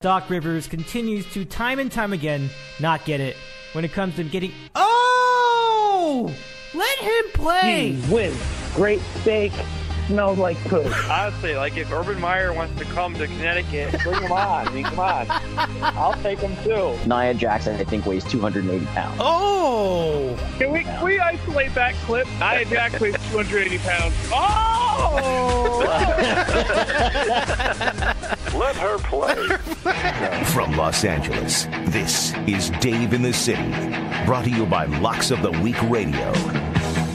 Doc Rivers continues to time and time again not get it when it comes to getting... Oh! Let him play! He wins. Great steak. Smells like poop. Honestly, like if Urban Meyer wants to come to Connecticut, Bring him on. I mean, come on. I'll take him too. Nia Jackson, I think, weighs 280 pounds. Oh! can we isolate that clip? Nia Jax weighs 280 pounds. Oh! Let her play. From Los Angeles, this is Dave in the City, brought to you by Locks of the Week Radio.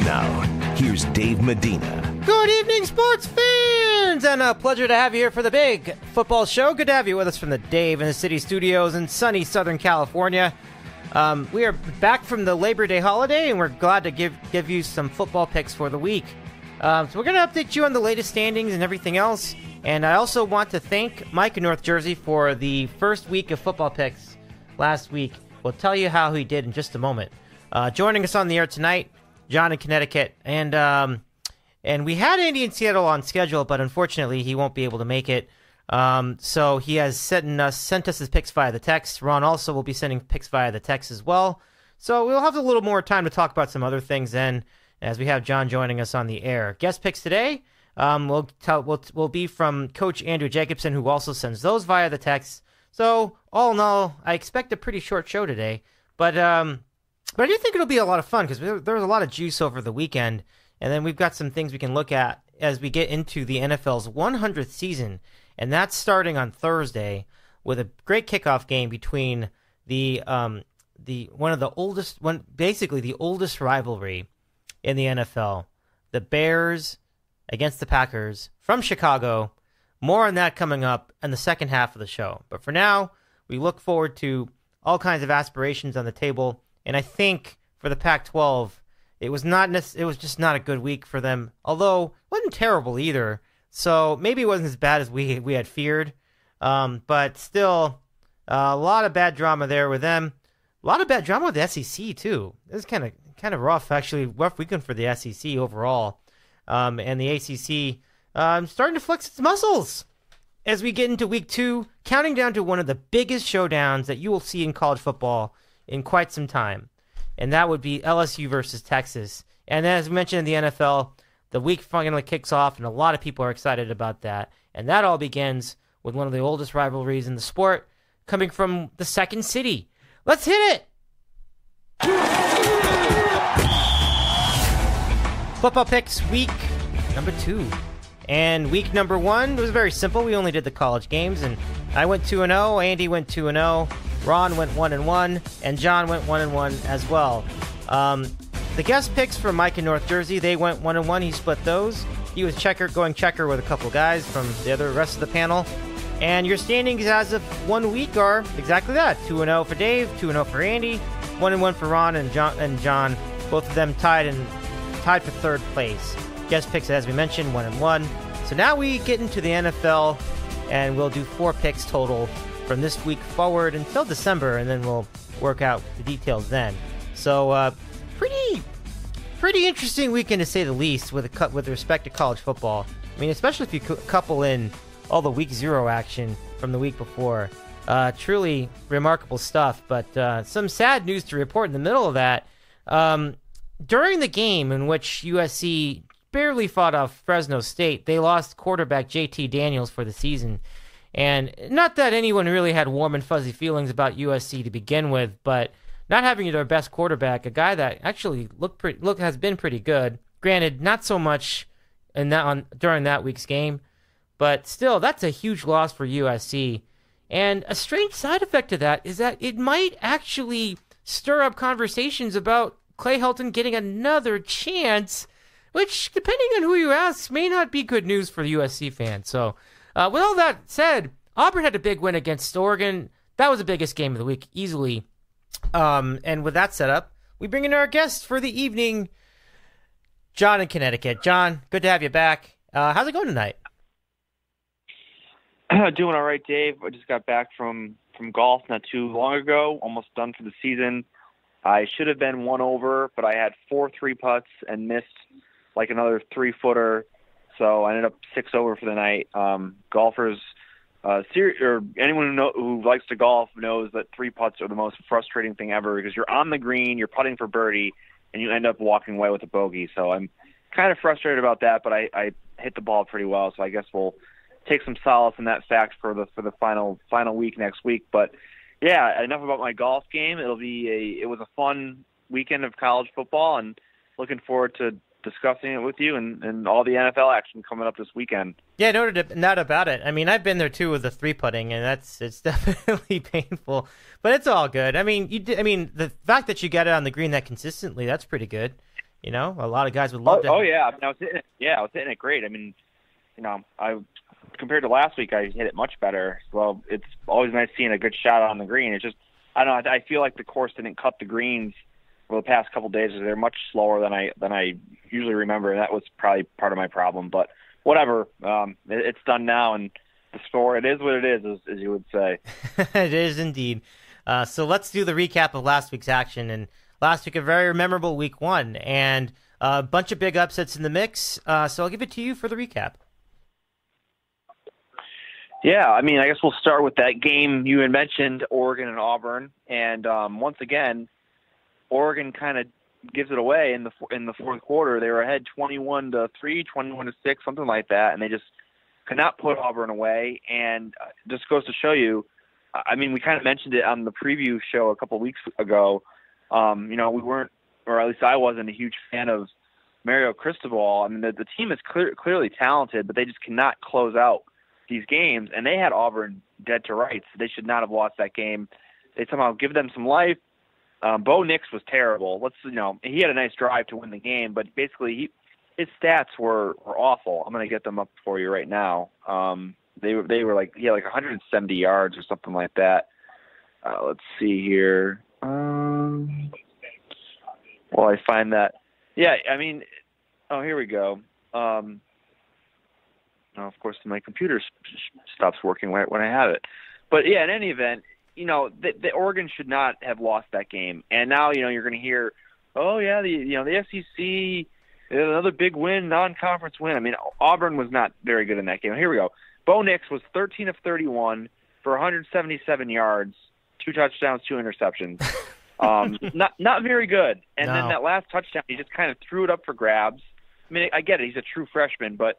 Now, here's Dave Medina. Good evening, sports fans, and a pleasure to have you here for the big football show. Good to have you with us from the Dave in the City studios in sunny Southern California. We are back from the Labor Day holiday, and we're glad to give you some football picks for the week. So we're going to update you on the latest standings and everything else. And I also want to thank Mike in North Jersey for the first week of football picks last week. We'll tell you how he did in just a moment. Joining us on the air tonight, John in Connecticut, and we had Andy in Seattle on schedule, but unfortunately he won't be able to make it. So he has sent us his picks via the text. Ron also will be sending picks via the text as well. So we'll have a little more time to talk about some other things then, as we have John joining us on the air. Guest picks today will be from Coach Andrew Jacobsen, who also sends those via the text. So all in all, I expect a pretty short show today, but I do think it'll be a lot of fun because there's a lot of juice over the weekend. And then we've got some things we can look at as we get into the NFL's 100th season, and that's starting on Thursday with a great kickoff game between the oldest rivalry in the NFL, the Bears against the Packers from Chicago. More on that coming up in the second half of the show. But for now, we look forward to all kinds of aspirations on the table, and I think for the Pac-12. It was just not a good week for them, although it wasn't terrible either. So maybe it wasn't as bad as we had feared, but still a lot of bad drama there with them. A lot of bad drama with the SEC too. It was kind of rough, actually, rough weekend for the SEC overall, and the ACC starting to flex its muscles as we get into week 2, counting down to one of the biggest showdowns that you will see in college football in quite some time. And that would be LSU versus Texas. And as we mentioned in the NFL, the week finally kicks off, and a lot of people are excited about that. And that all begins with one of the oldest rivalries in the sport, coming from the second city. Let's hit it! Football picks week number 2. And week number 1 was very simple. We only did the college games, and I went 2-0, Andy went 2-0. Ron went 1-1, and John went 1-1 as well. The guest picks from Mike in North Jersey, they went 1-1. He split those. He was going checker with a couple guys from the rest of the panel. And your standings as of 1 week are exactly that: 2-0 for Dave, 2-0 for Andy, 1-1 for Ron and John. Both of them tied for third place. Guest picks, as we mentioned, 1-1. So now we get into the NFL, and we'll do 4 picks total from this week forward until December, and then we'll work out the details then. So, pretty interesting weekend to say the least with respect to college football. I mean, especially if you couple in all the week 0 action from the week before. Truly remarkable stuff, but some sad news to report in the middle of that. During the game in which USC barely fought off Fresno State, they lost quarterback JT Daniels for the season. And not that anyone really had warm and fuzzy feelings about USC to begin with, but not having their best quarterback, a guy that actually has been pretty good. Granted, not so much during that week's game, but still, that's a huge loss for USC. And a strange side effect of that is that it might actually stir up conversations about Clay Helton getting another chance, which, depending on who you ask, may not be good news for the USC fans. So, with all that said, Auburn had a big win against Oregon. That was the biggest game of the week, easily. And with that set up, we bring in our guest for the evening, John in Connecticut. John, good to have you back. How's it going tonight? Doing all right, Dave. I just got back from golf not too long ago, almost done for the season. I should have been 1 over, but I had 4 3-putts and missed like another 3-footer. So I ended up 6 over for the night. Golfers or anyone who likes to golf knows that 3 putts are the most frustrating thing ever because you're on the green, you're putting for birdie, and you end up walking away with a bogey. So I'm kind of frustrated about that, but I hit the ball pretty well, so I guess we'll take some solace in that fact for the final week next week. But yeah, enough about my golf game. It was a fun weekend of college football, and looking forward to discussing it with you and all the NFL action coming up this weekend. Yeah, no doubt about it. I mean, I've been there too with the 3-putting, and it's definitely painful, but it's all good. I mean, the fact that you got it on the green that consistently, that's pretty good. You know, a lot of guys would love to. Oh yeah, I was hitting it great. I mean, compared to last week, I hit it much better. Well, it's always nice seeing a good shot on the green. It's just, I don't know, I feel like the course didn't cut the greens for the past couple of days. They're much slower than I usually remember, and that was probably part of my problem. But whatever, it's done now, and the score, it is what it is, as you would say. It is indeed. So let's do the recap of last week's action. And last week, a very memorable week 1, and a bunch of big upsets in the mix. So I'll give it to you for the recap. Yeah, I mean, I guess we'll start with that game you had mentioned, Oregon and Auburn. And once again, Oregon kind of gives it away in the fourth quarter. They were ahead 21-3, 21-6, something like that, and they just could not put Auburn away. And just goes to show you, I mean, we kind of mentioned it on the preview show a couple of weeks ago. We weren't, or at least I wasn't, a huge fan of Mario Cristobal. I mean, the team is clearly talented, but they just cannot close out these games, and they had Auburn dead to rights. They should not have lost that game. They somehow give them some life. Bo Nix was terrible. He had a nice drive to win the game, but basically his stats were awful. I'm going to get them up for you right now. They were like, he had like 170 yards or something like that. Let's see here. Well, I find that. Yeah, I mean, here we go. Of course, my computer stops working when I have it. But yeah, in any event, the Oregon should not have lost that game. And now, you're going to hear, oh yeah, the SEC, another big win, non-conference win. I mean, Auburn was not very good in that game. Here we go. Bo Nix was 13 of 31 for 177 yards, 2 touchdowns, 2 interceptions. Not very good. And then that last touchdown, he just kind of threw it up for grabs. I mean, I get it. He's a true freshman, but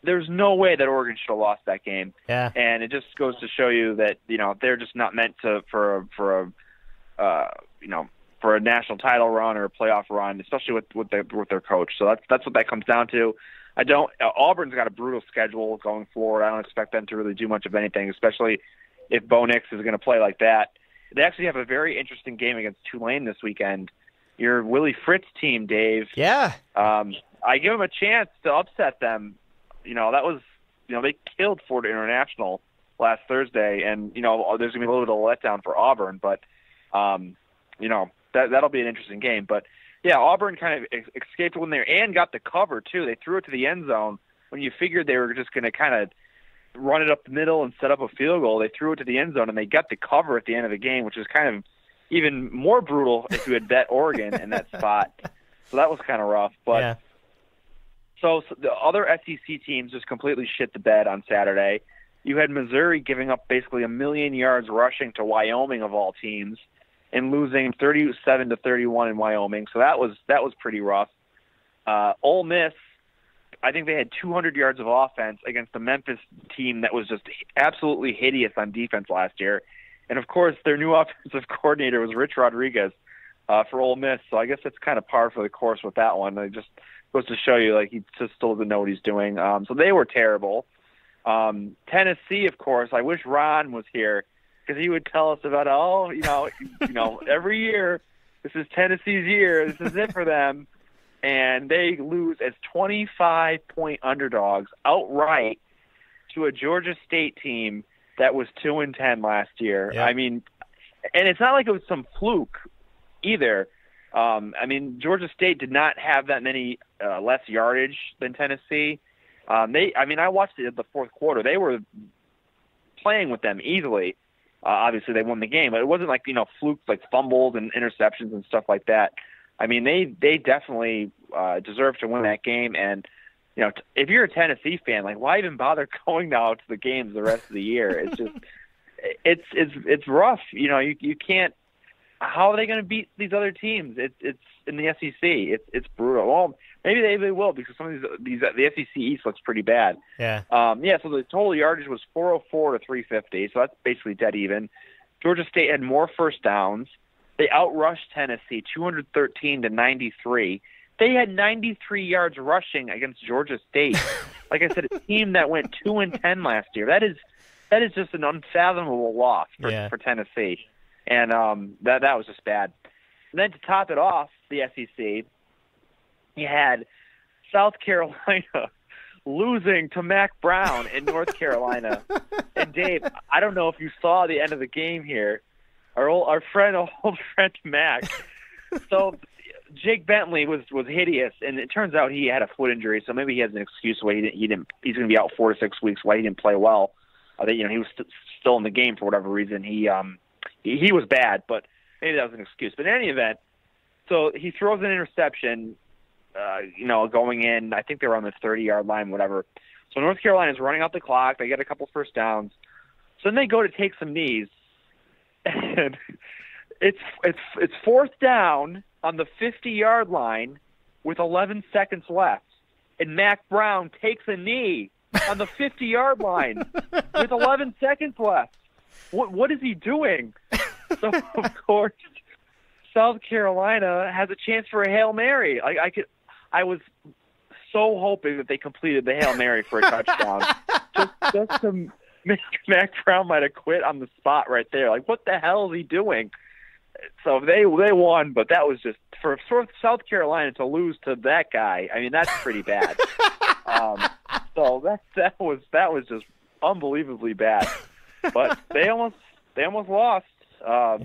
there's no way that Oregon should have lost that game. Yeah. And it just goes to show you that, they're just not meant for a national title run or a playoff run, especially with their coach. So that's what that comes down to. Auburn's got a brutal schedule going forward. I don't expect them to really do much of anything, especially if Bo Nix is going to play like that. They actually have a very interesting game against Tulane this weekend. Your Willie Fritz team, Dave. Yeah. I give them a chance to upset them. That was, they killed Florida International last Thursday, and, there's going to be a little bit of a letdown for Auburn, but, that'll be an interesting game. But, yeah, Auburn kind of escaped when there and got the cover, too. They threw it to the end zone when you figured they were just going to kind of run it up the middle and set up a field goal. They threw it to the end zone, and they got the cover at the end of the game, which is kind of even more brutal if you had bet Oregon in that spot. So that was kind of rough. But yeah. So the other SEC teams just completely shit the bed on Saturday. You had Missouri giving up basically 1 million yards rushing to Wyoming of all teams, and losing 37-31 in Wyoming. So that was pretty rough. Ole Miss, I think they had 200 yards of offense against the Memphis team that was just absolutely hideous on defense last year. And of course, their new offensive coordinator was Rich Rodriguez for Ole Miss. So I guess it's kind of par for the course with that one. It just goes to show you, like, he just still doesn't know what he's doing. So they were terrible. Tennessee, of course, I wish Ron was here because he would tell us about, every year, this is Tennessee's year. This is it for them. And they lose as 25-point underdogs outright to a Georgia State team that was 2-10 last year. Yeah. I mean, and it's not like it was some fluke either. Georgia State did not have that many less yardage than Tennessee. I watched it at the fourth quarter. They were playing with them easily. Obviously, they won the game, but it wasn't like, flukes like fumbles and interceptions and stuff like that. I mean, they definitely deserved to win that game, and if you're a Tennessee fan, like, why even bother going now to the games the rest of the year? It's just, it's rough. You can't. How are they going to beat these other teams? It's in the SEC. It's brutal. Well, maybe they will, because some of the SEC East looks pretty bad. Yeah. So the total yardage was 404 to 350. So that's basically dead even. Georgia State had more first downs. They outrushed Tennessee 213 to 93. They had 93 yards rushing against Georgia State. Like I said, a team that went 2-10 last year. That is just an unfathomable loss for Tennessee. And that was just bad. And then to top it off, the SEC, you had South Carolina losing to Mac Brown in North Carolina. And Dave, I don't know if you saw the end of the game here. Our old friend Mac. So Jake Bentley was hideous, and it turns out he had a foot injury, so maybe he has an excuse why he didn't. He's going to be out 4 to 6 weeks. Why he didn't play well? He was still in the game for whatever reason. He was bad, but maybe that was an excuse. But in any event, so he throws an interception. Going in, I think they were on the 30-yard line, whatever. So North Carolina's running out the clock. They get a couple first downs. So then they go to take some knees, and it's fourth down on the 50-yard line with 11 seconds left, and Mac Brown takes a knee on the 50-yard line with 11 seconds left. What is he doing? So of course, South Carolina has a chance for a Hail Mary. I was so hoping that they completed the Hail Mary for a touchdown. just to make Mac Brown might have quit on the spot right there. Like, what the hell is he doing? So they won, but that was just for South Carolina to lose to that guy. I mean, that's pretty bad. So that was just unbelievably bad. But they almost lost. So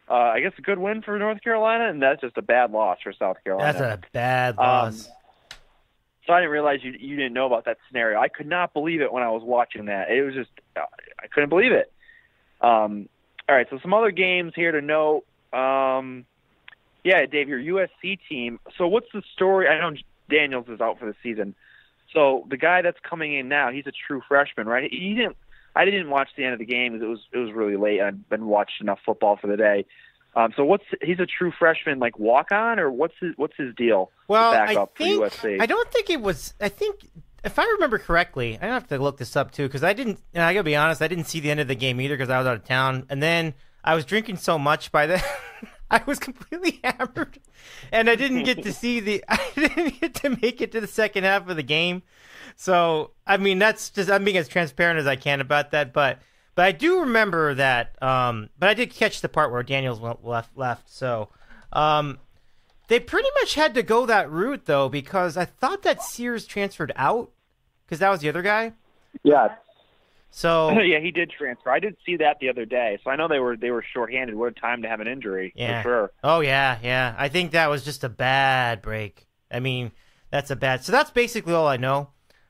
I guess a good win for North Carolina, and that's just a bad loss for South Carolina. That's a bad loss. So I didn't realize you didn't know about that scenario. I could not believe it when I was watching that. It was just I couldn't believe it. All right, so some other games here to note. Dave, your USC team. So what's the story? I know Daniels is out for the season. So the guy that's coming in now, he's a true freshman, right? I didn't watch the end of the game because it was really late. I've been watching enough football for the day. So he's a true freshman, like walk on, or what's his deal? Well, back up for USC? I don't think it was. I think if I remember correctly, I have to look this up too because I didn't. And I gotta be honest, I didn't see the end of the game either because I was out of town, and then I was drinking so much by then. I was completely hammered, and I didn't get to I didn't get to make it to the second half of the game. So, I mean, that's just, I'm being as transparent as I can about that. But I do remember that, but I did catch the part where Daniels left. So, they pretty much had to go that route, though, because I thought that Sears transferred out, because that was the other guy. Yeah. So yeah, he did transfer. I did see that the other day. So I know they were shorthanded. What a time to have an injury, for sure. Oh, yeah. I think that was just a bad break. I mean, so that's basically all I know.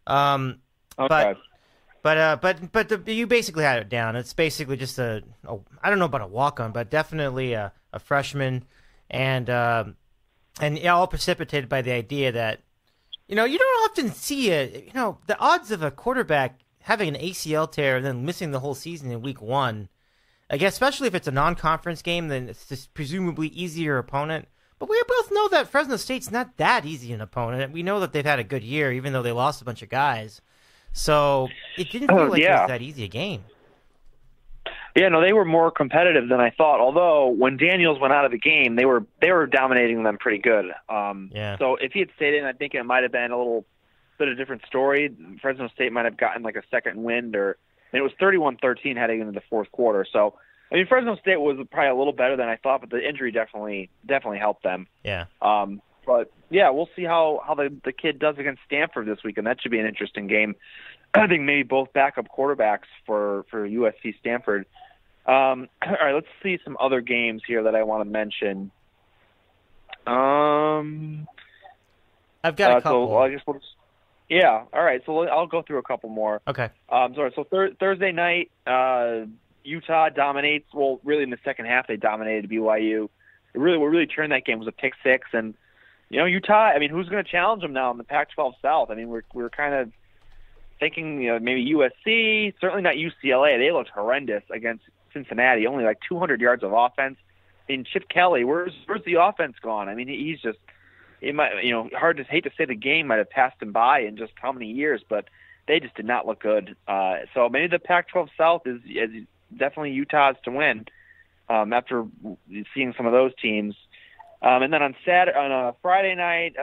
Okay. But you basically had it down. It's basically just I don't know about a walk-on, but definitely a freshman, and all precipitated by the idea that, you don't often see the odds of a quarterback having an ACL tear and then missing the whole season in week one. I guess especially if it's a non-conference game, then it's just presumably easier opponent. But we both know that Fresno State's not that easy an opponent. We know that they've had a good year, even though they lost a bunch of guys. So it didn't feel like it was that easy a game. Yeah, no, they were more competitive than I thought. Although when Daniels went out of the game, they were dominating them pretty good. So if he had stayed in, I think it might have been a little bit of a different story. Fresno State might have gotten like a second wind, and it was 31-13 heading into the fourth quarter. So I mean, Fresno State was probably a little better than I thought, but the injury definitely helped them. Yeah. But yeah, we'll see how the kid does against Stanford this week, and that should be an interesting game. I think maybe both backup quarterbacks for USC Stanford. All right, let's see some other games here that I want to mention. I've got a couple. So I guess all right. So I'll go through a couple more. Okay. So Thursday night, Utah dominates. Well, really in the second half they dominated BYU. What really turned that game was a pick six, and Utah. I mean, who's going to challenge them now in the Pac-12 South? I mean, we're kind of thinking, maybe USC. Certainly not UCLA. They looked horrendous against Cincinnati. Only like 200 yards of offense. And Chip Kelly, where's the offense gone? I mean, he's just. It might, hate to say the game might have passed him by in just how many years, but they just did not look good. So maybe the Pac-12 South is definitely Utah's to win after seeing some of those teams. And then on a Friday night,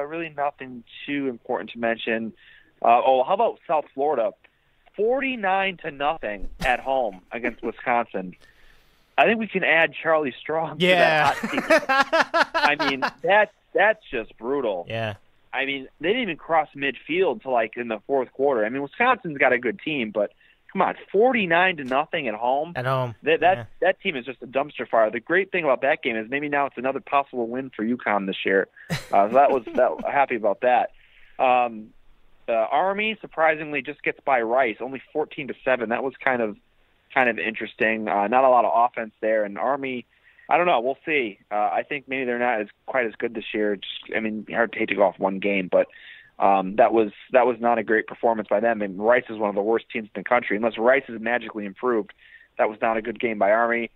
really nothing too important to mention. How about South Florida? 49-0 at home against Wisconsin. I think we can add Charlie Strong to that hot seat. I mean, that's just brutal. Yeah. I mean, they didn't even cross midfield till in the fourth quarter. I mean, Wisconsin's got a good team, but come on, 49-0 at home. At home. That team is just a dumpster fire. The great thing about that game is maybe now it's another possible win for UConn this year. So happy about that. The Army surprisingly just gets by Rice, only 14-7. That was kind of interesting. Not a lot of offense there, and Army. I don't know. We'll see. I think maybe they're not quite as good this year. Hard to hate to go off one game, but that was not a great performance by them. And Rice is one of the worst teams in the country. Unless Rice is magically improved, that was not a good game by Army.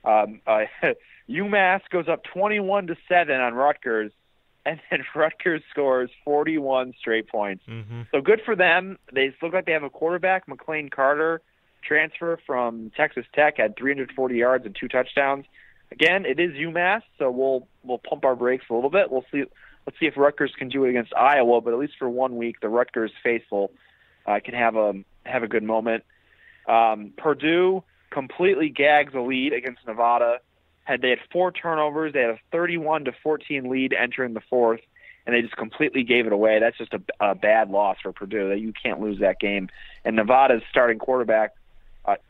UMass goes up 21-7 on Rutgers, and then Rutgers scores 41 straight points. Mm-hmm. So good for them. They look like they have a quarterback, McLean Carter, transfer from Texas Tech, had 340 yards and 2 touchdowns. Again, it is UMass, so we'll pump our brakes a little bit. We'll see. Let's see if Rutgers can do it against Iowa. But at least for 1 week, the Rutgers faithful can have a good moment. Purdue completely gags a lead against Nevada. They had 4 turnovers. They had a 31-14 lead entering the fourth, and they just completely gave it away. That's just a bad loss for Purdue. You can't lose that game. And Nevada's starting quarterback,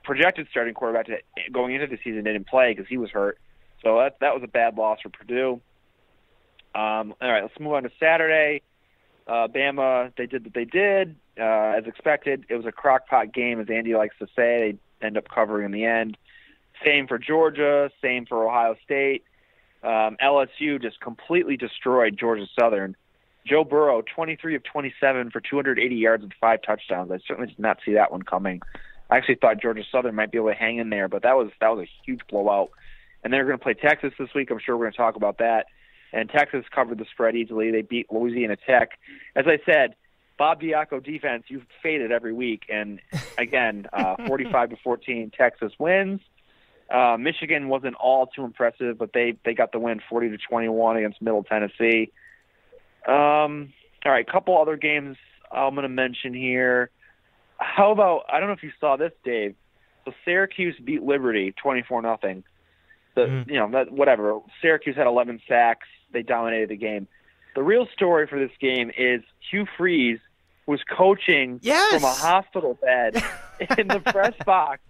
projected starting quarterback going into the season, didn't play because he was hurt. So that was a bad loss for Purdue. All right, let's move on to Saturday. Bama, they did what they did. As expected, it was a crock-pot game, as Andy likes to say. They end up covering in the end. Same for Georgia, same for Ohio State. LSU just completely destroyed Georgia Southern. Joe Burrow, 23 of 27 for 280 yards and 5 touchdowns. I certainly did not see that one coming. I actually thought Georgia Southern might be able to hang in there, but that was a huge blowout. And they're going to play Texas this week. I'm sure we're going to talk about that. And Texas covered the spread easily. They beat Louisiana Tech. As I said, Bob Diaco defense, you've faded every week. And, again, 45-14, Texas wins. Michigan wasn't all too impressive, but they got the win 40-21 against Middle Tennessee. All right, a couple other games I'm going to mention here. How about, I don't know if you saw this, Dave. So Syracuse beat Liberty 24-0. Whatever. Syracuse had 11 sacks. They dominated the game. The real story for this game is Hugh Freeze was coaching from a hospital bed in the press box.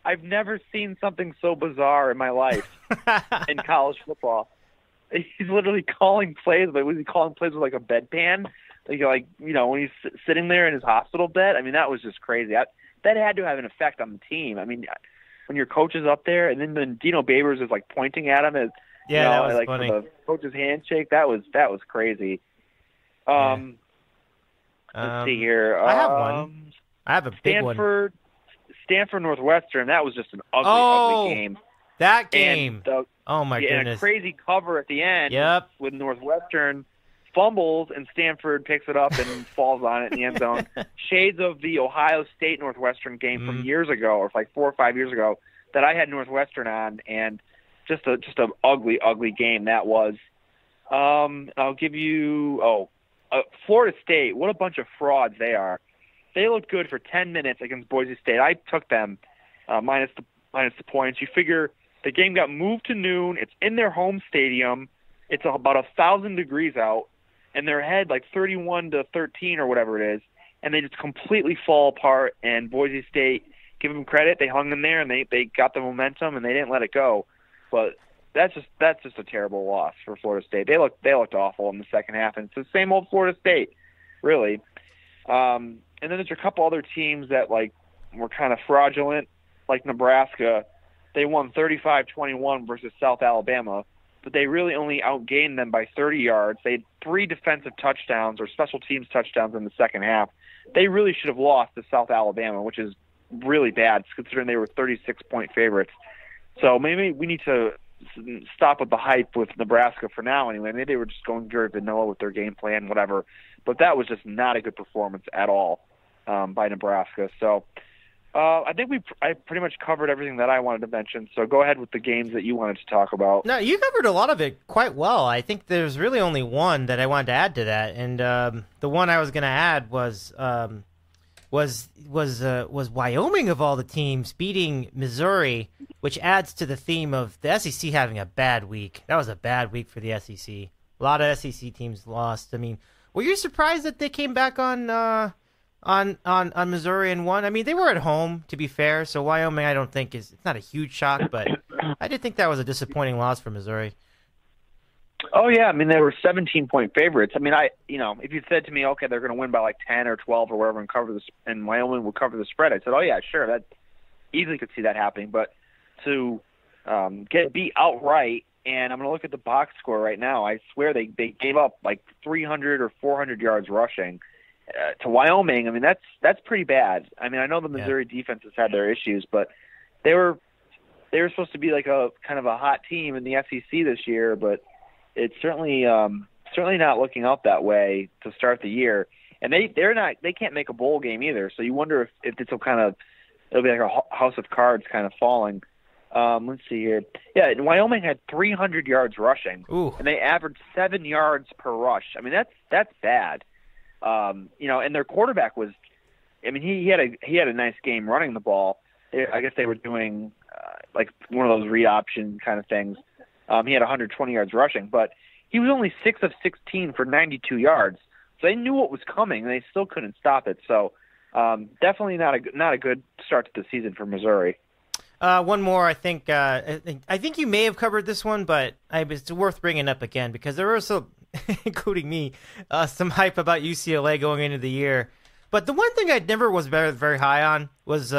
I've never seen something so bizarre in my life in college football. He's literally calling plays, but was he calling plays with like a bedpan? When he's sitting there in his hospital bed. I mean, that was just crazy. That had to have an effect on the team. I mean, when your coach is up there, and then Dino Babers is like pointing at him as that was funny. For the coach's handshake. That was crazy. Let's see here. I have one. I have a big one. Stanford Northwestern. That was just an ugly game. That game. Oh my goodness! And a crazy cover at the end. Yep. With Northwestern fumbles and Stanford picks it up and falls on it in the end zone. Shades of the Ohio State Northwestern game from years ago, or like 4 or 5 years ago, that I had Northwestern on, and just an ugly game that was. I'll give you Florida State. What a bunch of frauds they are. They looked good for 10 minutes against Boise State. I took them minus the points. You figure the game got moved to noon. It's in their home stadium. It's about 1,000 degrees out, and they're ahead like 31-13 or whatever it is, and they just completely fall apart. And Boise State, give them credit, they hung in there and they got the momentum and they didn't let it go. But that's just a terrible loss for Florida State. They looked awful in the second half, and it's the same old Florida State, really. And then there's a couple other teams that were kind of fraudulent, like Nebraska. They won 35-21 versus South Alabama. but they really only outgained them by 30 yards. They had 3 defensive touchdowns or special teams touchdowns in the second half. They really should have lost to South Alabama, which is really bad considering they were 36-point favorites. So maybe we need to stop with the hype with Nebraska for now anyway. Maybe they were just going very vanilla with their game plan, whatever. But that was just not a good performance at all by Nebraska. So I think I pretty much covered everything that I wanted to mention. So go ahead with the games that you wanted to talk about. No, you covered a lot of it quite well. I think there's really only one that I wanted to add to that, and the one I was going to add was Wyoming of all the teams beating Missouri, which adds to the theme of the SEC having a bad week. That was a bad week for the SEC. A lot of SEC teams lost. I mean, were you surprised that they came back on Missouri and won? I mean, they were at home, to be fair, so Wyoming I don't think it's not a huge shock, but I did think that was a disappointing loss for Missouri. Oh yeah, I mean they were 17-point favorites. I mean, if you said to me, okay, they're going to win by like 10 or 12 or whatever and Wyoming will cover the spread, I said, oh yeah, sure, that easily could see that happening. But to get beat outright, and I'm going to look at the box score right now. I swear they gave up like 300 or 400 yards rushing to Wyoming. I mean that's pretty bad. I mean I know the Missouri defense has had their issues, but they were supposed to be like a kind of a hot team in the SEC this year, but it's certainly not looking out that way to start the year. And they can't make a bowl game either. So you wonder if it'll be like a house of cards kind of falling. Let's see here. Yeah, Wyoming had 300 yards rushing. Ooh. And they averaged 7 yards per rush. I mean that's bad. And their quarterback was, I mean he had a nice game running the ball. I guess they were doing like one of those read option kind of things. He had 120 yards rushing, but he was only 6 of 16 for 92 yards. So they knew what was coming, and they still couldn't stop it. So definitely not a good start to the season for Missouri. One more, I think you may have covered this one, but it's worth bringing up again because there were some, including me, some hype about UCLA going into the year. But the one thing I never was very, very high on was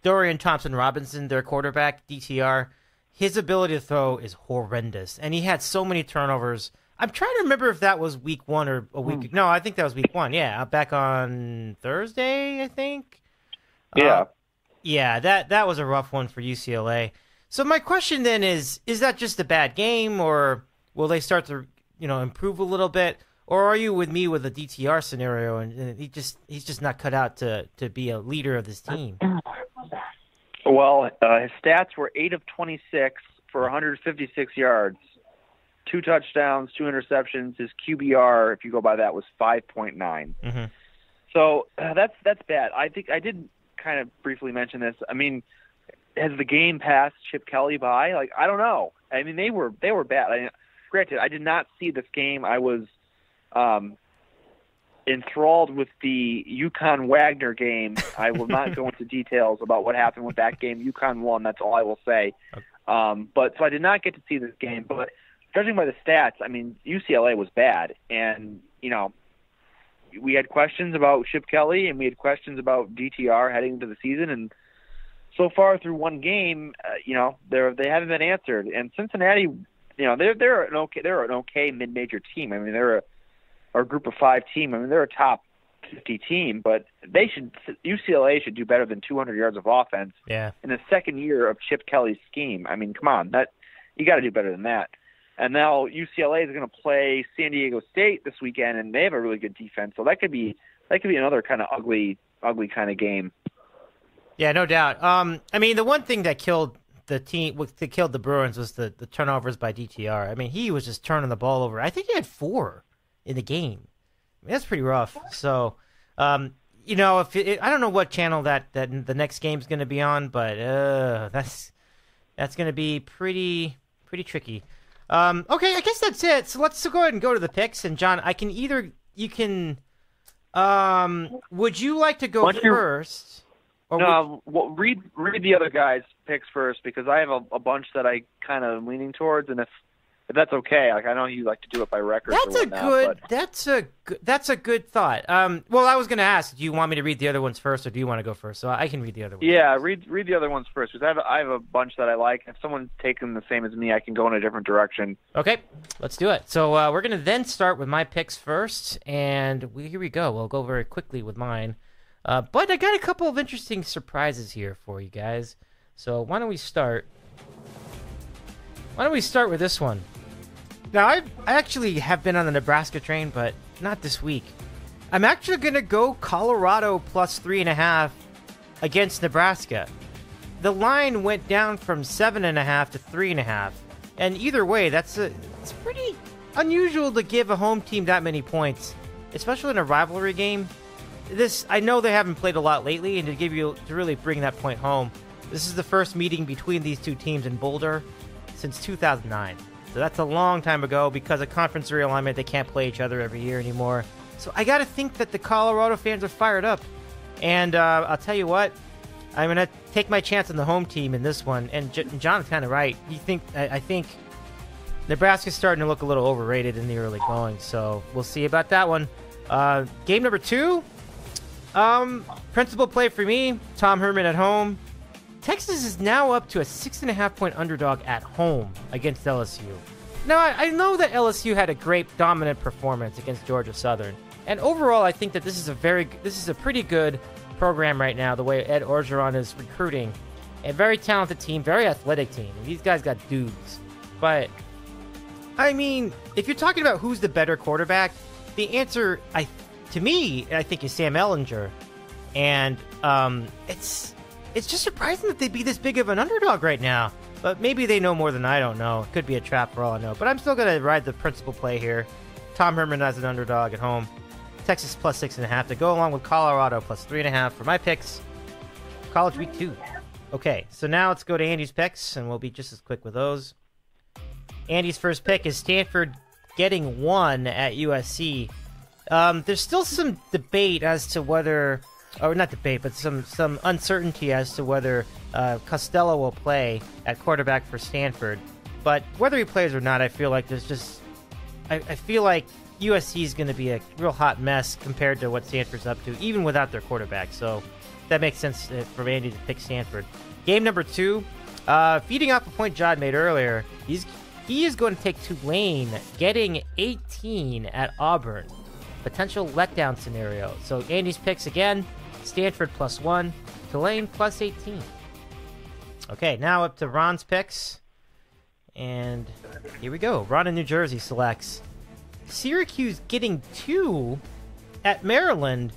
Dorian Thompson-Robinson, their quarterback, DTR. His ability to throw is horrendous, and he had so many turnovers. I'm trying to remember if that was week 1 or a week. No, I think that was week 1. Yeah, back on Thursday, I think. Yeah. Yeah, that was a rough one for UCLA. So my question then is that just a bad game, or will they start to improve a little bit, or are you with me with the DTR scenario and he's just not cut out to be a leader of this team? Well, his stats were 8 of 26 for 156 yards, 2 touchdowns, 2 interceptions. His QBR, if you go by that, was 5.9. Mm-hmm. So that's bad. I think I did kind of briefly mention this. I mean, has the game passed Chip Kelly by? Like, I don't know. I mean, they were bad. Granted, I did not see this game. I was enthralled with the UConn-Wagner game. I will not go into details about what happened with that game. UConn won, that's all I will say. But so I did not get to see this game. But judging by the stats, I mean, UCLA was bad. And, we had questions about Chip Kelly and we had questions about DTR heading into the season. And so far through one game, they haven't been answered. And Cincinnati, they're an okay mid-major team. I mean, they're a group of 5 team. I mean, they're a top 50 team, but UCLA should do better than 200 yards of offense. Yeah. In the second year of Chip Kelly's scheme. I mean, come on, you got to do better than that. And now UCLA is going to play San Diego State this weekend, and they have a really good defense. So that could be another kind of ugly kind of game. Yeah, no doubt. I mean, the one thing that killed the team, that killed the Bruins, was the turnovers by DTR. I mean, he was just turning the ball over. I think he had 4 in the game. I mean, that's pretty rough. So, I don't know what channel that the next game's going to be on, but that's going to be pretty tricky. Okay, I guess that's it. So let's go ahead and go to the picks. And John, would you like to go first? Read the other guys' picks first, because I have a bunch that I kind of am leaning towards, and if if that's okay. Like, I know you like to do it by record. That's a good thought. Well, I was going to ask, do you want me to read the other ones first, or do you want to go first? So I can read the other ones. Yeah, read the other ones first, because I have a bunch that I like. If someone's taken the same as me, I can go in a different direction. Okay, let's do it. So we're going to then start with my picks first, and here we go. We'll go very quickly with mine. But I got a couple of interesting surprises here for you guys. So why don't we start with this one? Now, I actually have been on the Nebraska train, but not this week. I'm actually going to go Colorado plus 3.5 against Nebraska. The line went down from 7.5 to 3.5. And either way, it's pretty unusual to give a home team that many points, especially in a rivalry game. I know they haven't played a lot lately, and to really bring that point home, this is the first meeting between these two teams in Boulder since 2009. So that's a long time ago. Because of conference realignment, they can't play each other every year anymore. So I got to think that the Colorado fans are fired up. And I'll tell you what, I'm going to take my chance on the home team in this one. And John's kind of right. I think Nebraska's starting to look a little overrated in the early going. So we'll see about that one. Game number 2. Principal play for me, Tom Herman at home. Texas is now up to a 6.5-point underdog at home against LSU. Now, I know that LSU had a great dominant performance against Georgia Southern, and overall, I think that this is a pretty good program right now. The way Ed Orgeron is recruiting, a very talented team, very athletic team. These guys got dudes, but I mean, if you're talking about who's the better quarterback, the answer, to me, I think is Sam Ehlinger, and it's just surprising that they'd be this big of an underdog right now. But maybe they know more than I don't know. It could be a trap for all I know. But I'm still going to ride the principal play here. Tom Herman as an underdog at home. Texas plus 6.5 to go along with Colorado plus 3.5 for my picks. College Week 2. Okay, so now let's go to Andy's picks, and we'll be just as quick with those. Andy's first pick is Stanford getting 1 at USC. There's still some debate as to whether... Or not debate, but some uncertainty as to whether Costello will play at quarterback for Stanford. But whether he plays or not, I feel like I feel like USC is going to be a real hot mess compared to what Stanford's up to, even without their quarterback. So that makes sense for Andy to pick Stanford. Game number 2, feeding off a point John made earlier, he is going to take Tulane, getting 18 at Auburn. Potential letdown scenario. So Andy's picks again. Stanford plus 1, Tulane plus 18. Okay, now up to Ron's picks. And here we go. Ron in New Jersey selects Syracuse getting 2 at Maryland.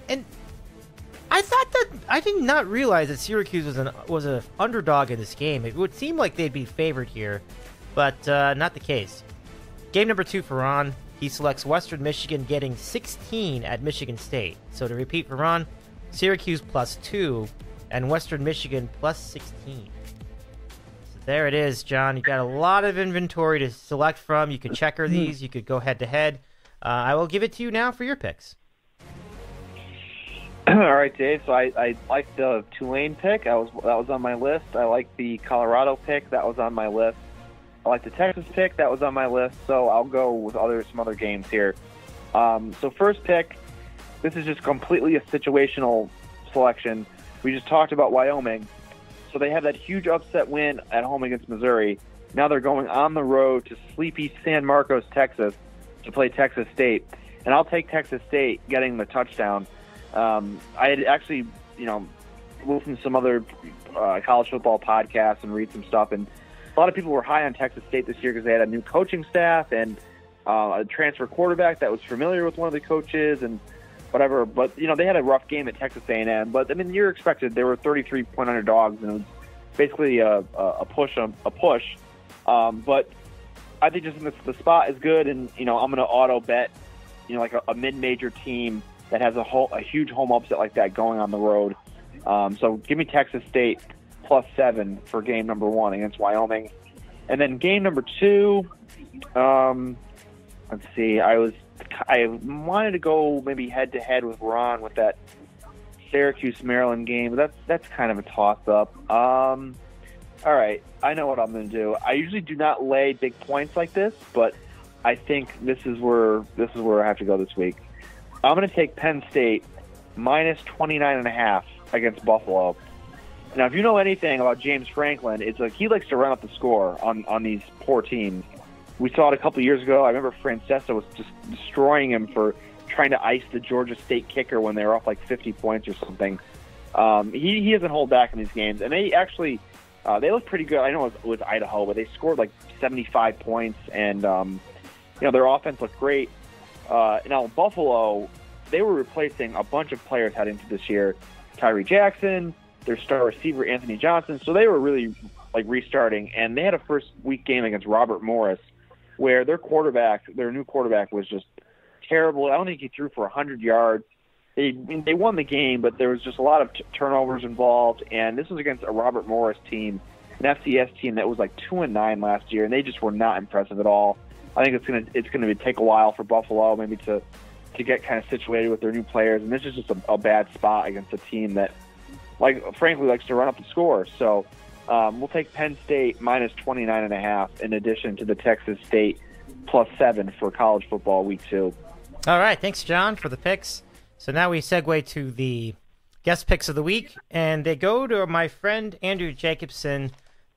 And I did not realize that Syracuse was an underdog in this game. It would seem like they'd be favored here, but not the case. Game number 2 for Ron. He selects Western Michigan getting 16 at Michigan State. So to repeat for Ron, Syracuse plus 2 and Western Michigan plus 16. So there it is, John. You've got a lot of inventory to select from. You could checker these. You could go head-to-head. I will give it to you now for your picks. All right, Dave. So I like the Tulane pick. That was on my list. I like the Colorado pick. That was on my list. I like the Texas pick. That was on my list, so I'll go with some other games here. So first pick, this is just completely a situational selection. We just talked about Wyoming. So they have that huge upset win at home against Missouri. Now they're going on the road to sleepy San Marcos, Texas, to play Texas State. And I'll take Texas State getting the touchdown. I had actually, listened to some other college football podcasts and read some stuff, and a lot of people were high on Texas State this year because they had a new coaching staff and a transfer quarterback that was familiar with one of the coaches and whatever. But, they had a rough game at Texas A&M. But, I mean, you're expected. They were 33-point underdogs, and it was basically a push. But I think just the spot is good, and, I'm going to auto bet, like a mid-major team that has a huge home upset like that going on the road. So give me Texas State plus 7 for game number 1 against Wyoming. And then game number 2, let's see, I wanted to go maybe head-to-head with Ron with that Syracuse-Maryland game, but that's kind of a toss-up. All right, I know what I'm going to do. I usually do not lay big points like this, but I think this is where I have to go this week. I'm going to take Penn State minus 29.5 against Buffalo. Now, if you know anything about James Franklin, it's like he likes to run up the score on these poor teams. We saw it a couple years ago. I remember Francesa was just destroying him for trying to ice the Georgia State kicker when they were up like 50 points or something. He doesn't hold back in these games, and they actually they look pretty good. I know it was Idaho, but they scored like 75 points, and their offense looked great. Now Buffalo, they were replacing a bunch of players heading into this year. Tyree Jackson, their star receiver Anthony Johnson, so they were really like restarting, and they had a first week game against Robert Morris, where their new quarterback was just terrible. I don't think he threw for 100 yards. They won the game, but there was just a lot of turnovers involved, and this was against a Robert Morris team, an FCS team that was like 2-9 last year, and they just were not impressive at all. I think it's gonna take a while for Buffalo maybe to get kind of situated with their new players, and this is just a bad spot against a team that, frankly, likes to run up the score. So we'll take Penn State minus 29.5 in addition to the Texas State +7 for college football week 2. All right, thanks, John, for the picks. So now we segue to the guest picks of the week, and they go to my friend Andrew Jacobsen.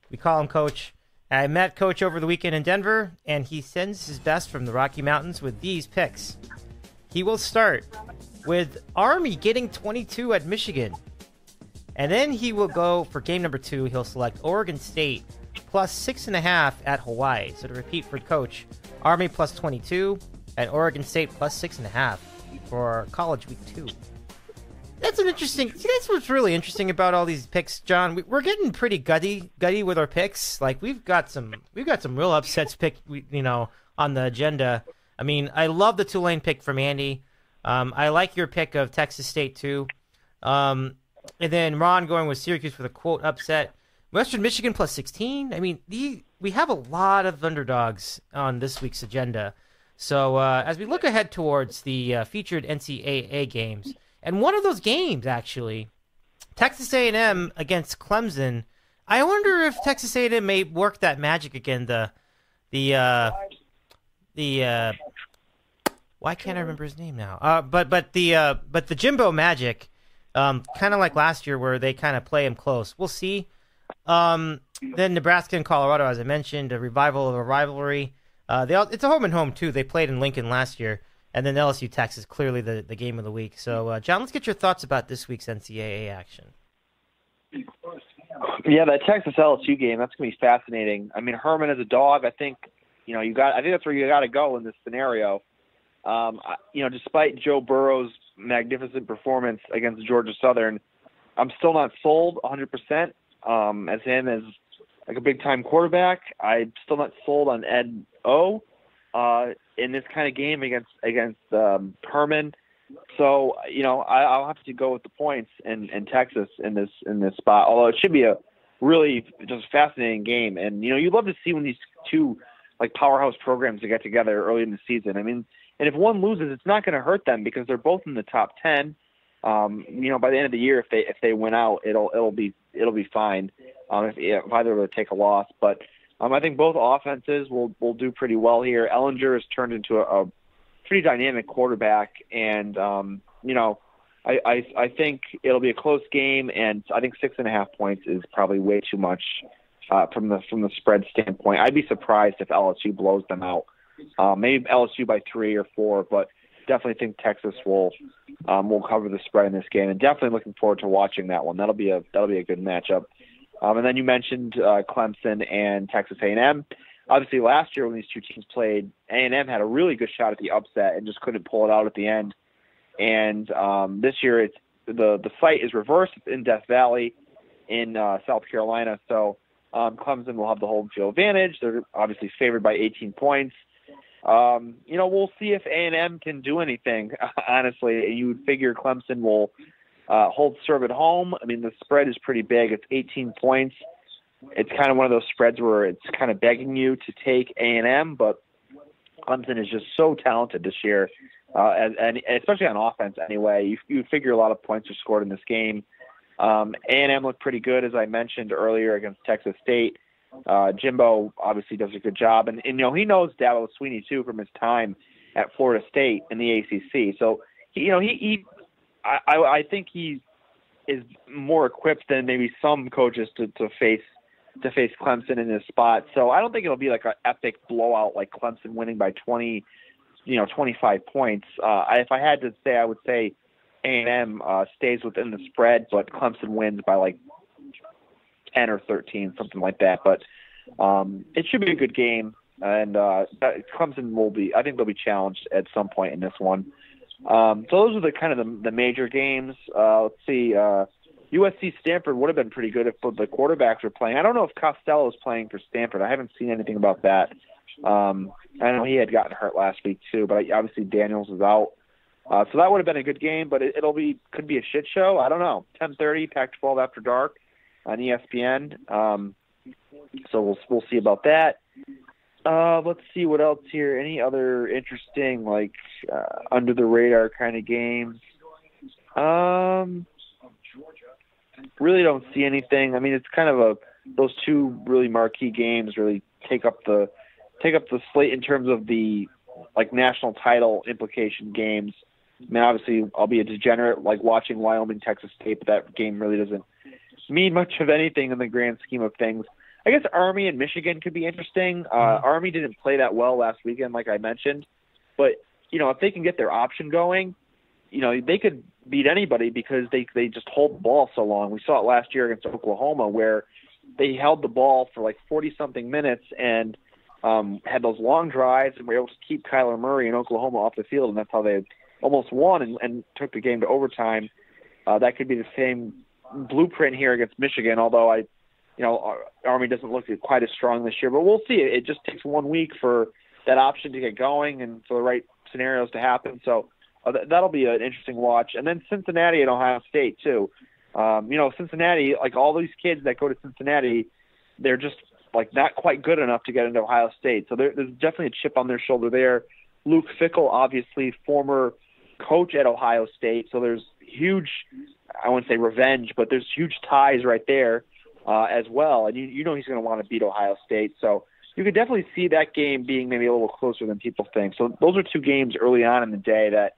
We call him Coach. I met Coach over the weekend in Denver, and he sends his best from the Rocky Mountains with these picks. He will start with Army getting 22 at Michigan. And then he will go for game number 2. He'll select Oregon State +6.5 at Hawaii. So to repeat for Coach, Army +22 and Oregon State +6.5 for college week 2. That's that's what's really interesting about all these picks, John. We're getting pretty gutty with our picks. Like we've got some real upsets on the agenda. I mean, I love the Tulane pick from Andy. I like your pick of Texas State too. And then Ron going with Syracuse for the quote upset. Western Michigan +16. I mean, we have a lot of underdogs on this week's agenda. So as we look ahead towards the featured NCAA games, and one of those games actually, Texas A&M against Clemson. I wonder if Texas A&M may work that magic again. Why can't I remember his name now? But the Jimbo Magic, kind of like last year where they kind of play him close. We'll see. Then Nebraska and Colorado, as I mentioned, a revival of a rivalry. It's a home and home too. They played in Lincoln last year, and then LSU Texas, clearly the game of the week. So, John, let's get your thoughts about this week's NCAA action. Yeah, that Texas LSU game, that's going to be fascinating. I mean, Herman is a dog. I think that's where you got to go in this scenario. Despite Joe Burrow's magnificent performance against Georgia Southern, I'm still not sold 100% as him as like a big-time quarterback. I'm still not sold on Ed O in this kind of game against Herman. So, I'll have to go with the points in Texas in this spot, although it should be a really just fascinating game. And, you'd love to see when these two like powerhouse programs get together early in the season. I mean, and if one loses, it's not going to hurt them because they're both in the top 10. By the end of the year, if they win out, it'll be fine. If either will take a loss, but I think both offenses will do pretty well here. Ellinger has turned into a pretty dynamic quarterback, and I think it'll be a close game, and I think 6.5 points is probably way too much from the spread standpoint. I'd be surprised if LSU blows them out. Maybe LSU by 3 or 4, but definitely think Texas will cover the spread in this game, and definitely looking forward to watching that one. That'll be a good matchup. And then you mentioned Clemson and Texas A&M. Obviously, last year when these two teams played, A&M had a really good shot at the upset and just couldn't pull it out at the end. And this year, it's the site is reversed. It's in Death Valley in South Carolina. So Clemson will have the home field advantage. They're obviously favored by 18 points. We'll see if A&M can do anything, honestly. You would figure Clemson will hold serve at home. I mean, the spread is pretty big. It's 18 points. It's kind of one of those spreads where it's kind of begging you to take A&M, but Clemson is just so talented this year, and especially on offense anyway. You figure a lot of points are scored in this game. A&M looked pretty good, as I mentioned earlier, against Texas State. Jimbo obviously does a good job, and he knows Dabo Swinney too from his time at Florida State in the ACC. So I think he is more equipped than maybe some coaches to face Clemson in this spot. So I don't think it'll be like an epic blowout like Clemson winning by 20, 25 points. If I had to say, I would say A&M stays within the spread, but Clemson wins by like 10 or 13, something like that. But it should be a good game, and Clemson will be. I think they'll be challenged at some point in this one. So those are the kind of the major games. Let's see. USC Stanford would have been pretty good if the quarterbacks were playing. I don't know if Costello is playing for Stanford. I haven't seen anything about that. I know he had gotten hurt last week too, but obviously Daniels is out. So that would have been a good game, but could be a shit show. I don't know. 10:30, Pac-12 after dark on ESPN. So we'll see about that. Let's see what else here. Any other interesting, like, under the radar kind of games? Really don't see anything. I mean, it's kind of those two really marquee games really take up the slate in terms of the like national title implication games. I mean, obviously, I'll be a degenerate like watching Wyoming, Texas State, but that game really doesn't mean much of anything in the grand scheme of things. I guess Army and Michigan could be interesting. Army didn't play that well last weekend, like I mentioned. But, if they can get their option going, they could beat anybody because they just hold the ball so long. We saw it last year against Oklahoma where they held the ball for like 40-something minutes and had those long drives and were able to keep Kyler Murray in Oklahoma off the field, and that's how they almost won and took the game to overtime. That could be the same blueprint here against Michigan, although Army doesn't look quite as strong this year, but we'll see. It just takes 1 week for that option to get going and for the right scenarios to happen. So that'll be an interesting watch. And then Cincinnati and Ohio State too. Cincinnati, like all these kids that go to Cincinnati, they're just like not quite good enough to get into Ohio State. So there's definitely a chip on their shoulder there. Luke Fickell, obviously former coach at Ohio State. So there's huge, I wouldn't say revenge, but there's huge ties right there. As well, and he's going to want to beat Ohio State, so you could definitely see that game being maybe a little closer than people think. So those are two games early on in the day that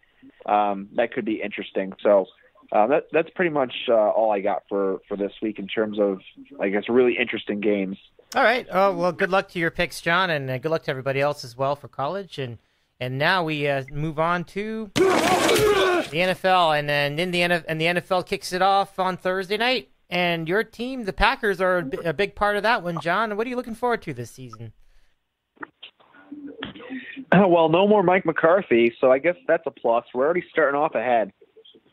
could be interesting. So that's pretty much all I got for this week in terms of, I guess, really interesting games. All right. Well, good luck to your picks, John, and good luck to everybody else as well for college. And now we move on to the NFL, and then the NFL kicks it off on Thursday night. And your team, the Packers, are a big part of that one, John. What are you looking forward to this season? Well, no more Mike McCarthy, so I guess that's a plus. We're already starting off ahead.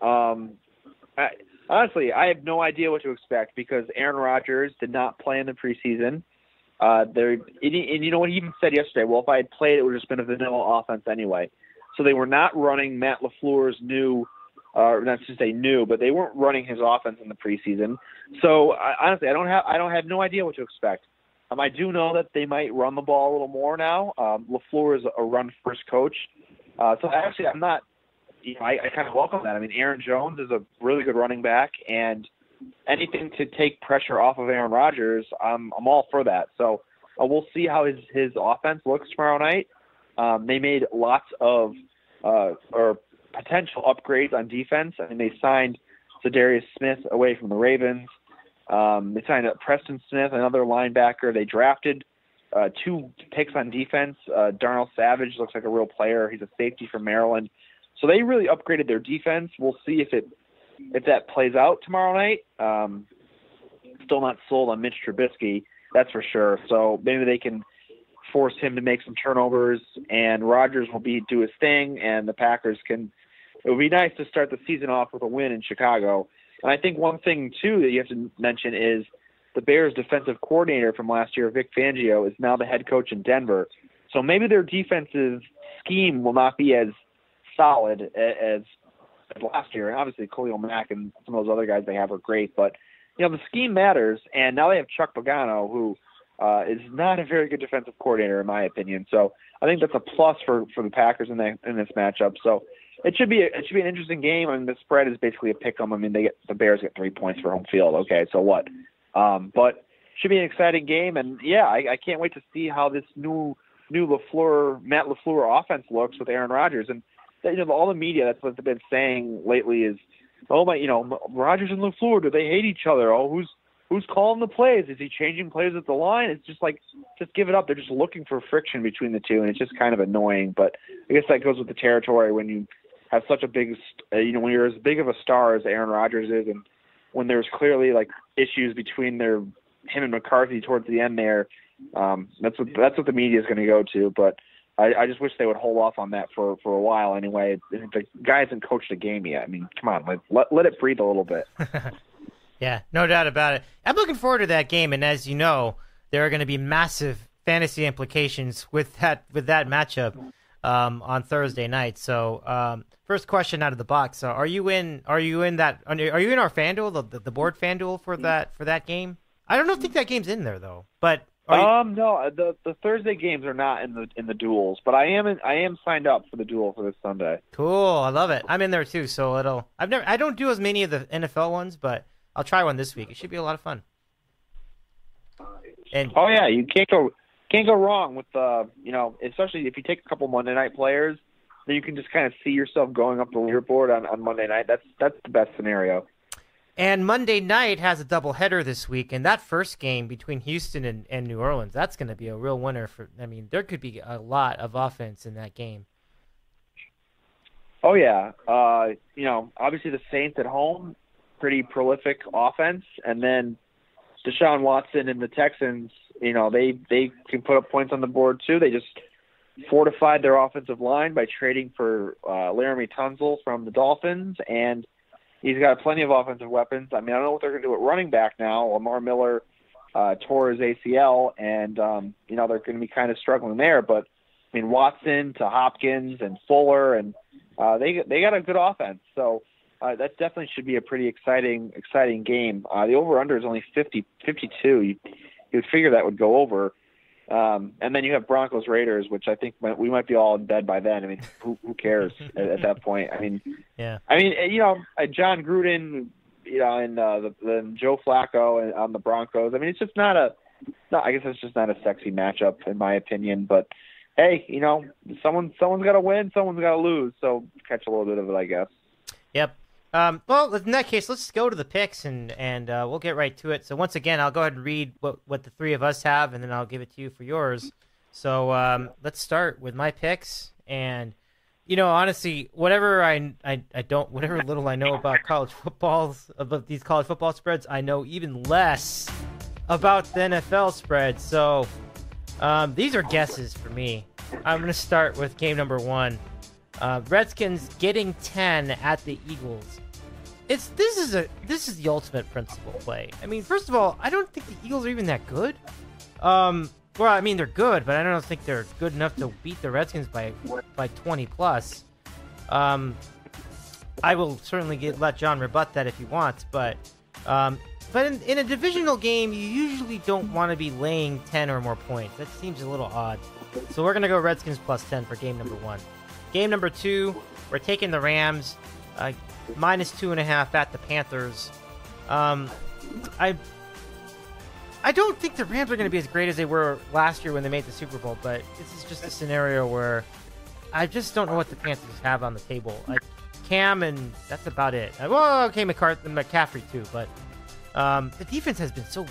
Honestly, I have no idea what to expect because Aaron Rodgers did not play in the preseason. And you know what he even said yesterday? Well, if I had played, it would have just been a vanilla offense anyway. So they were not running Matt LaFleur's new – not to say new, but they weren't running his offense in the preseason. So honestly, I have no idea what to expect. I do know that they might run the ball a little more now. LaFleur is a run-first coach, so actually, I'm not. I kind of welcome that. I mean, Aaron Jones is a really good running back, and anything to take pressure off of Aaron Rodgers, I'm all for that. So we'll see how his offense looks tomorrow night. They made lots of potential upgrades on defense. I mean, they signed Zadarius Smith away from the Ravens. They signed Preston Smith, another linebacker. They drafted 2 picks on defense. Darnell Savage looks like a real player. He's a safety from Maryland. So they really upgraded their defense. We'll see if that plays out tomorrow night. Still not sold on Mitch Trubisky, that's for sure. So maybe they can force him to make some turnovers, and Rodgers will do his thing, and the Packers can. It would be nice to start the season off with a win in Chicago. And I think one thing, too, that you have to mention is the Bears' defensive coordinator from last year, Vic Fangio, is now the head coach in Denver. So maybe their defensive scheme will not be as solid as last year. And obviously, Khalil Mack and some of those other guys they have are great. But, the scheme matters. And now they have Chuck Pagano, who is not a very good defensive coordinator, in my opinion. So I think that's a plus for the Packers in this matchup. So it should be an interesting game. I mean, the spread is basically a pick 'em. I mean, the Bears get 3 points for home field. Okay, so what? But should be an exciting game, and yeah, I can't wait to see how this new Matt LaFleur offense looks with Aaron Rodgers. And all the media, that's what they've been saying lately is, oh my, Rodgers and LaFleur, do they hate each other? Oh, who's calling the plays? Is he changing plays at the line? It's just like, just give it up. They're just looking for friction between the two, and it's just kind of annoying. But I guess that goes with the territory when you have such a big, when you're as big of a star as Aaron Rodgers is, and when there's clearly like issues between him and McCarthy towards the end there. That's what the media is going to go to. But I just wish they would hold off on that for a while anyway. The guy hasn't coached a game yet. I mean, come on, let it breathe a little bit. Yeah, no doubt about it. I'm looking forward to that game, and as you know, there are going to be massive fantasy implications with that matchup on Thursday night. So, first question out of the box: Are you in our FanDuel, the board FanDuel for that game? I don't think that game's in there though. But no, the Thursday games are not in the duels, but I am signed up for the duel for this Sunday. Cool, I love it. I'm in there too, so I don't do as many of the NFL ones, but I'll try one this week. It should be a lot of fun. And oh yeah, you can't go wrong with especially if you take a couple Monday night players, then you can just kind of see yourself going up the leaderboard on Monday night. That's the best scenario. And Monday night has a doubleheader this week, and that first game between Houston and New Orleans, that's going to be a real winner. There could be a lot of offense in that game. Oh yeah, obviously the Saints at home, pretty prolific offense, and then Deshaun Watson and the Texans, they can put up points on the board too. They just fortified their offensive line by trading for Laramie Tunsil from the Dolphins, and he's got plenty of offensive weapons. I mean, I don't know what they're going to do at running back now. Lamar Miller tore his ACL, and they're going to be kind of struggling there. But I mean, Watson to Hopkins and Fuller, and they got a good offense. So that definitely should be a pretty exciting game. The over/under is only 52. You would figure that would go over. And then you have Broncos Raiders, which I think we might be all in bed by then. I mean, who cares at that point? I mean, yeah. I mean, John Gruden, and the Joe Flacco on the Broncos. I mean, it's just I guess it's just not a sexy matchup in my opinion. But hey, someone's got to win, someone's got to lose. So catch a little bit of it, I guess. Yep. Well, in that case, let's go to the picks, and we'll get right to it. So once again, I'll go ahead and read what the three of us have, and then I'll give it to you for yours. So let's start with my picks. And honestly, whatever little I know about about these college football spreads, I know even less about the NFL spread. So these are guesses for me. I'm going to start with game number 1. Redskins getting 10 at the Eagles. This is the ultimate principal play. I mean, first of all, I don't think the Eagles are even that good. Well, I mean, they're good, but I don't think they're good enough to beat the Redskins by 20 plus. I will certainly let John rebut that if he wants, but in a divisional game, you usually don't want to be laying 10 or more points. That seems a little odd. So we're gonna go Redskins plus 10 for game number 1. Game number 2, we're taking the Rams, minus 2.5 at the Panthers. I don't think the Rams are going to be as great as they were last year when they made the Super Bowl, but this is just a scenario where I just don't know what the Panthers have on the table. Like Cam, and that's about it. Well, okay, McCaffrey too, but the defense has been so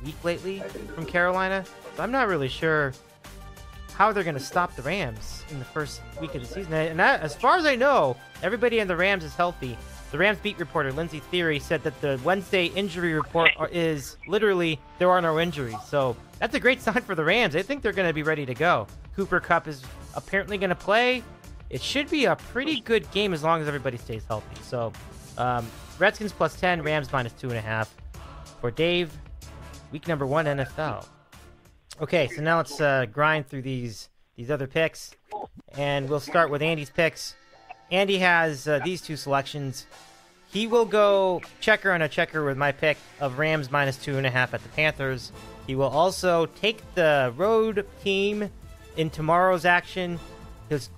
weak lately from Carolina, so I'm not really sure how they're going to stop the Rams in the first week of the season. And as far as I know, everybody in the Rams is healthy. The Rams beat reporter Lindsey Theory said that the Wednesday injury report is literally there are no injuries. So that's a great sign for the Rams. I think they're going to be ready to go. Cooper Kupp is apparently going to play. It should be a pretty good game as long as everybody stays healthy. So Redskins plus 10, Rams minus 2.5. For Dave, week number 1 NFL. Okay, so now let's grind through these other picks, and we'll start with Andy's picks. Andy has these two selections. He will go checker on a checker with my pick of Rams minus 2.5 at the Panthers. He will also take the road team in tomorrow's action.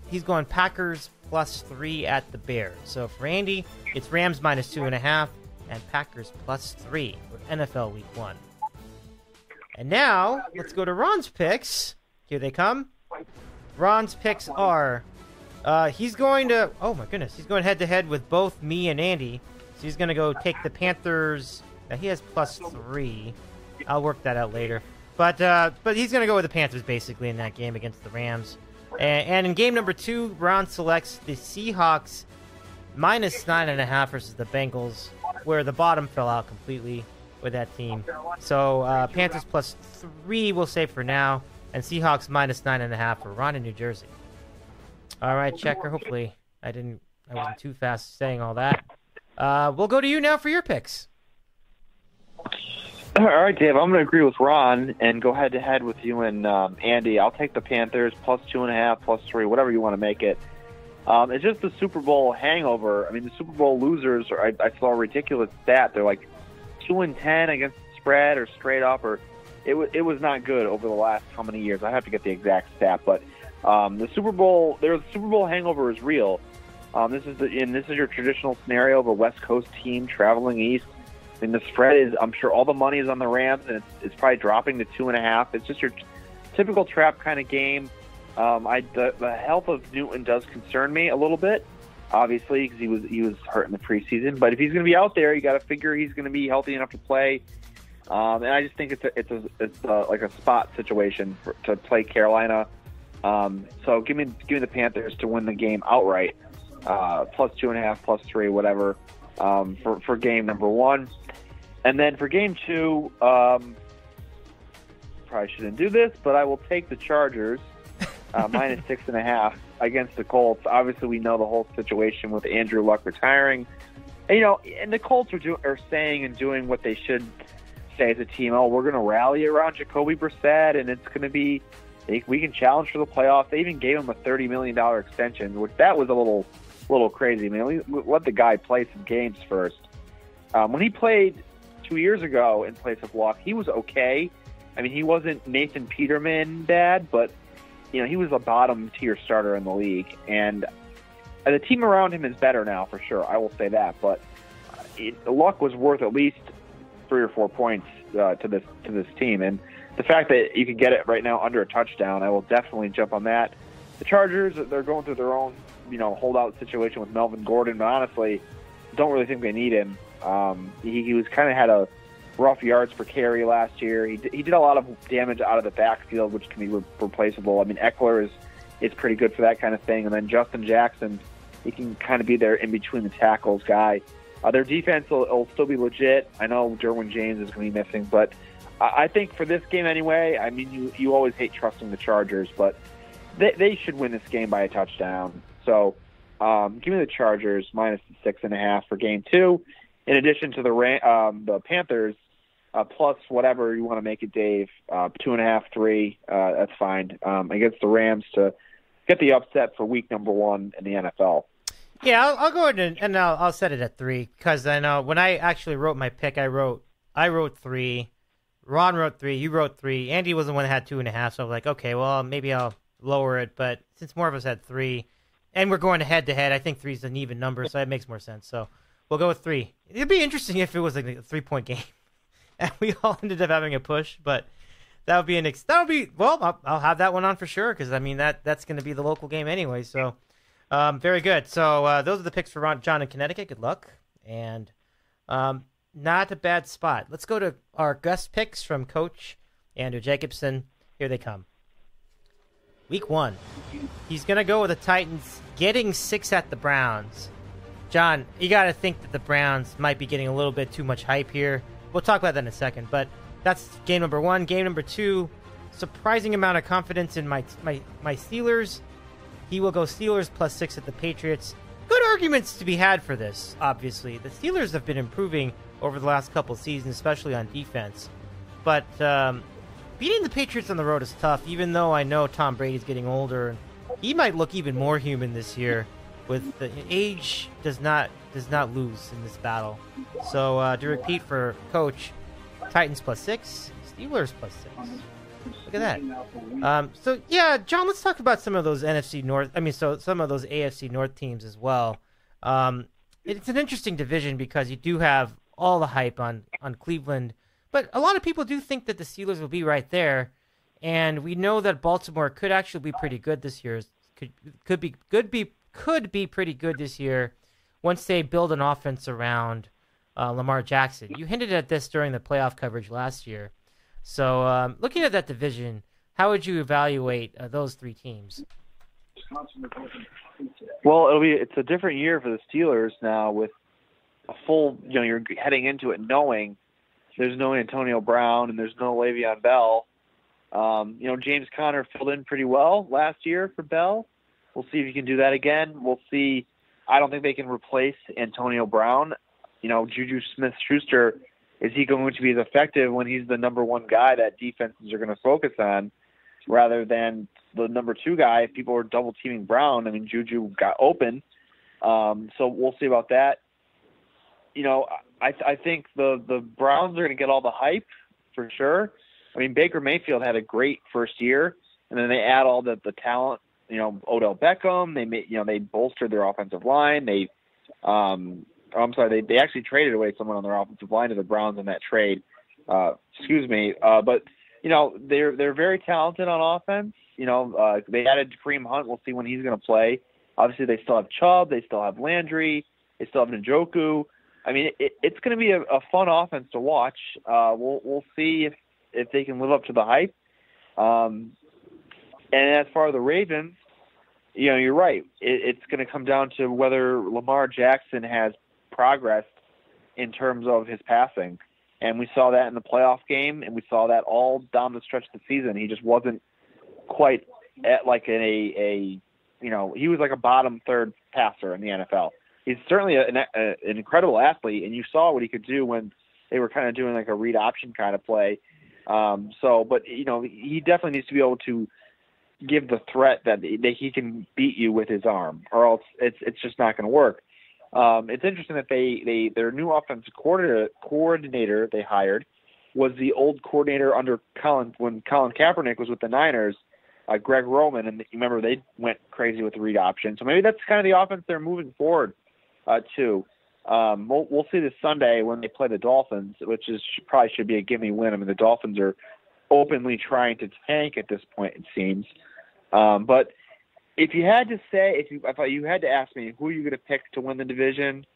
He's going Packers +3 at the Bears. So for Andy, it's Rams -2.5 and Packers +3 for NFL Week 1. And now, let's go to Ron's picks. Here they come. Ron's picks are, he's going to, oh my goodness, he's going head-to-head with both me and Andy. So he's going to go take the Panthers. He has +3. I'll work that out later. But he's going to go with the Panthers, basically, in that game against the Rams. And in game number 2, Ron selects the Seahawks -9.5 versus the Bengals, where the bottom fell out completely with that team. So Panthers +3 we'll say for now, and Seahawks -9.5 for Ron in New Jersey. All right, Checker. Hopefully I wasn't too fast saying all that. We'll go to you now for your picks. All right, Dave. I'm going to agree with Ron and go head-to-head with you and Andy. I'll take the Panthers +2.5, +3, whatever you want to make it. It's just the Super Bowl hangover. I mean, the Super Bowl losers, I saw a ridiculous stat. They're like 2-10 against the spread or straight up, or it was not good over the last how many years. I have to get the exact stat, but the Super Bowl hangover is real. This is your traditional scenario of a West Coast team traveling east. I mean, the spread is, I'm sure all the money is on the Rams, and it's probably dropping to 2.5. It's just your typical trap kind of game. The health of Newton does concern me a little bit, obviously, because he was hurt in the preseason. But if he's going to be out there, you got to figure he's going to be healthy enough to play. And I just think it's like a spot situation to play Carolina. So give me the Panthers to win the game outright, +2.5, +3, whatever, for game number 1. And then for game 2, probably shouldn't do this, but I will take the Chargers -6.5 against the Colts. Obviously, we know the whole situation with Andrew Luck retiring. And the Colts are saying and doing what they should say as a team. Oh, we're going to rally around Jacoby Brissett, and it's going to be we can challenge for the playoffs. They even gave him a $30 million extension, which that was a little crazy. I mean, let the guy play some games first. When he played 2 years ago in place of Luck, he was okay. I mean, he wasn't Nathan Peterman bad, but he was a bottom-tier starter in the league. And the team around him is better now, for sure. I will say that. But Luck was worth at least 3 or 4 points to this team. And the fact that you can get it right now under a touchdown, I will definitely jump on that. The Chargers, they're going through their own, holdout situation with Melvin Gordon, but honestly, don't really think they need him. He was kind of had a rough yards per carry last year. He did a lot of damage out of the backfield, which can be replaceable. I mean, Eckler is pretty good for that kind of thing. And then Justin Jackson, he can kind of be there in between the tackles guy. Their defense will still be legit. I know Derwin James is going to be missing, but I think for this game anyway, I mean, you always hate trusting the Chargers, but they should win this game by a touchdown. So give me the Chargers -6.5 for game 2. In addition to the Panthers, plus whatever you want to make it, Dave, 2.5, 3, that's fine. Against the Rams to get the upset for week number 1 in the NFL. Yeah, I'll go ahead and I'll set it at 3 because I know when I actually wrote my pick, I wrote 3. Ron wrote 3. You wrote 3. Andy was the one that had 2.5, so I was like, okay, well maybe I'll lower it. But since more of us had 3, and we're going head to head, I think 3 is an even number, so that makes more sense. So we'll go with 3. It'd be interesting if it was like a 3-point game, and we all ended up having a push. But that would be well. I'll have that one on for sure because I mean that's going to be the local game anyway. So very good. So those are the picks for John in Connecticut. Good luck, and not a bad spot. Let's go to our guest picks from Coach Andrew Jacobsen. Here they come. Week 1, he's going to go with the Titans getting 6 at the Browns. John, you got to think that the Browns might be getting a little bit too much hype here. We'll talk about that in a second, but that's game number 1. Game number 2, surprising amount of confidence in my Steelers. He will go Steelers +6 at the Patriots. Good arguments to be had for this, obviously. The Steelers have been improving over the last couple seasons, especially on defense. But beating the Patriots on the road is tough, even though I know Tom Brady's getting older. He might look even more human this year. With the age does not lose in this battle. So to repeat for Coach, Titans +6, Steelers +6. Look at that. So yeah, John, let's talk about some of those NFC North. Some of those AFC North teams as well. It's an interesting division because you do have all the hype on Cleveland, but a lot of people do think that the Steelers will be right there, and we know that Baltimore could actually be pretty good this year. Could be pretty good this year once they build an offense around Lamar Jackson. You hinted at this during the playoff coverage last year. So looking at that division, how would you evaluate those three teams? Well, it's a different year for the Steelers now with a full, you're heading into it knowing there's no Antonio Brown and there's no Le'Veon Bell. James Conner filled in pretty well last year for Bell. We'll see if he can do that again. We'll see. I don't think they can replace Antonio Brown. Juju Smith-Schuster, is he going to be as effective when he's the number one guy that defenses are going to focus on rather than the number two guy? If people are double teaming Brown, Juju got open. So we'll see about that. I think the Browns are going to get all the hype for sure. Baker Mayfield had a great first year, and then they add all the talent. Odell Beckham. They bolstered their offensive line. They actually traded away someone on their offensive line to the Browns in that trade. But they're very talented on offense. They added Kareem Hunt. We'll see when he's going to play. Obviously, they still have Chubb. They still have Landry. They still have Njoku. It's going to be a fun offense to watch. We'll see if they can live up to the hype. And as far as the Ravens, you're right. It's going to come down to whether Lamar Jackson has progressed in terms of his passing. And we saw that in the playoff game, and we saw that all down the stretch of the season. He just wasn't quite at like he was like a bottom third passer in the NFL. He's certainly an incredible athlete, and you saw what he could do when they were kind of doing like a read option kind of play. But he definitely needs to be able to give the threat that he can beat you with his arm, or else it's just not going to work. It's interesting that their new offensive coordinator they hired was the old coordinator under when Colin Kaepernick was with the Niners, Greg Roman, and you remember they went crazy with the read option. So maybe that's kind of the offense they're moving forward to. We'll see this Sunday when they play the Dolphins, which probably should be a gimme win. The Dolphins are openly trying to tank at this point, it seems. But if you had to say, if you had to ask me who are you going to pick to win the division,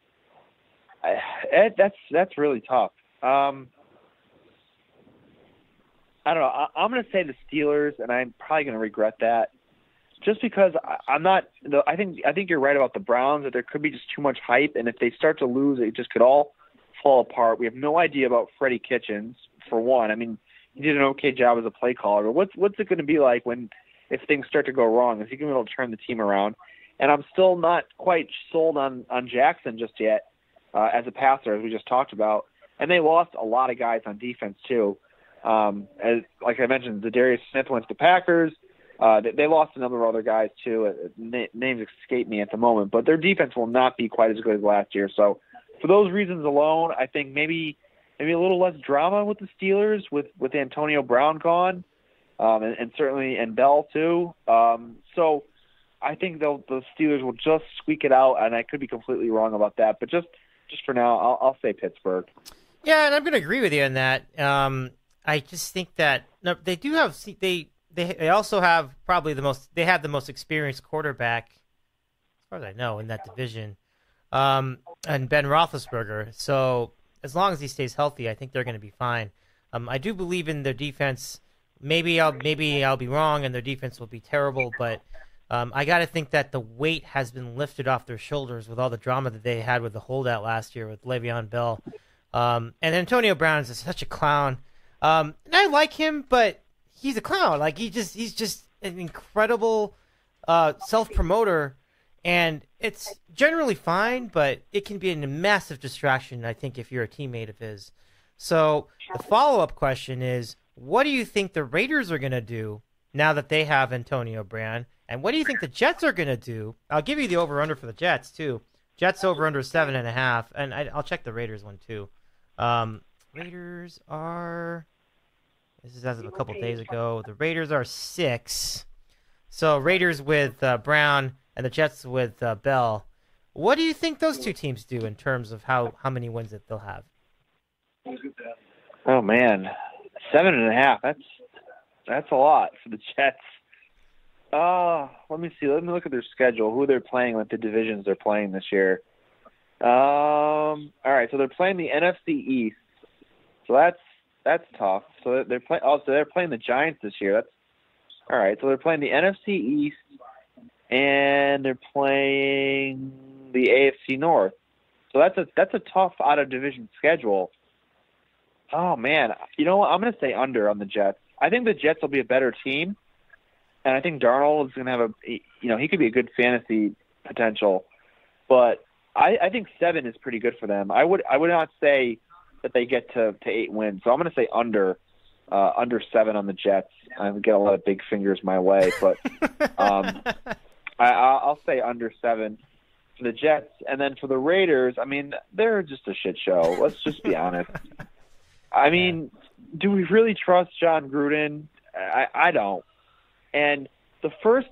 that's really tough. I don't know. I'm going to say the Steelers, and I'm probably going to regret that, just because I'm not. I think you're right about the Browns, that there could be just too much hype, and if they start to lose, it just could all fall apart. We have no idea about Freddie Kitchens, for one. He did an okay job as a play caller, but what's it going to be like if things start to go wrong? Is he going to be able to turn the team around? And I'm still not quite sold on Jackson just yet as a passer, as we just talked about. And they lost a lot of guys on defense too. Like I mentioned, Zadarius Smith went to the Packers. They lost a number of other guys too. Names escape me at the moment, but their defense will not be quite as good as last year. So for those reasons alone, I think maybe a little less drama with the Steelers with Antonio Brown gone, and certainly Bell too. So I think the Steelers will just squeak it out, and I could be completely wrong about that. But just for now, I'll say Pittsburgh. Yeah, and I'm going to agree with you on that. I just think that they do have they also have probably the most experienced quarterback, as far as I know, in that division, and Ben Roethlisberger. So as long as he stays healthy, I think they're going to be fine. I do believe in their defense. Maybe I'll be wrong, and their defense will be terrible. But I got to think that the weight has been lifted off their shoulders with all the drama that they had with the holdout last year with Le'Veon Bell. And Antonio Brown is such a clown. And I like him, but he's a clown. Like he's just an incredible self-promoter, and it's generally fine, but it can be a massive distraction, I think, if you're a teammate of his. So the follow-up question is, what do you think the Raiders are going to do now that they have Antonio Brown? And what do you think the Jets are going to do? I'll give you the over-under for the Jets, too. Jets over-under 7.5, and I'll check the Raiders one, too. Raiders are... This is as of a couple days ago. The Raiders are 6. So Raiders with Brown and the Jets with Bell. What do you think those two teams do in terms of how many wins that they'll have? Oh man, 7.5. That's a lot for the Jets. Let me see. Let me look at their schedule. Who they're playing, with the divisions they're playing this year. All right, so they're playing the NFC East. So that's tough. So they're playing. Oh, so they're playing the Giants this year. That's all right. So they're playing the NFC East, and they're playing the AFC North. So that's a tough out of division schedule. Oh man, you know what? I'm going to say under on the Jets. I think the Jets will be a better team, and I think Darnold is going to have he could be a good fantasy potential, but I think 7 is pretty good for them. I would not say that they get to 8 wins, so I'm going to say under 7 on the Jets. I get a lot of big fingers my way, but I'll say under 7 for the Jets, and then for the Raiders, I mean, they're just a shit show. Let's just be honest. I mean, do we really trust John Gruden? I don't. And the first,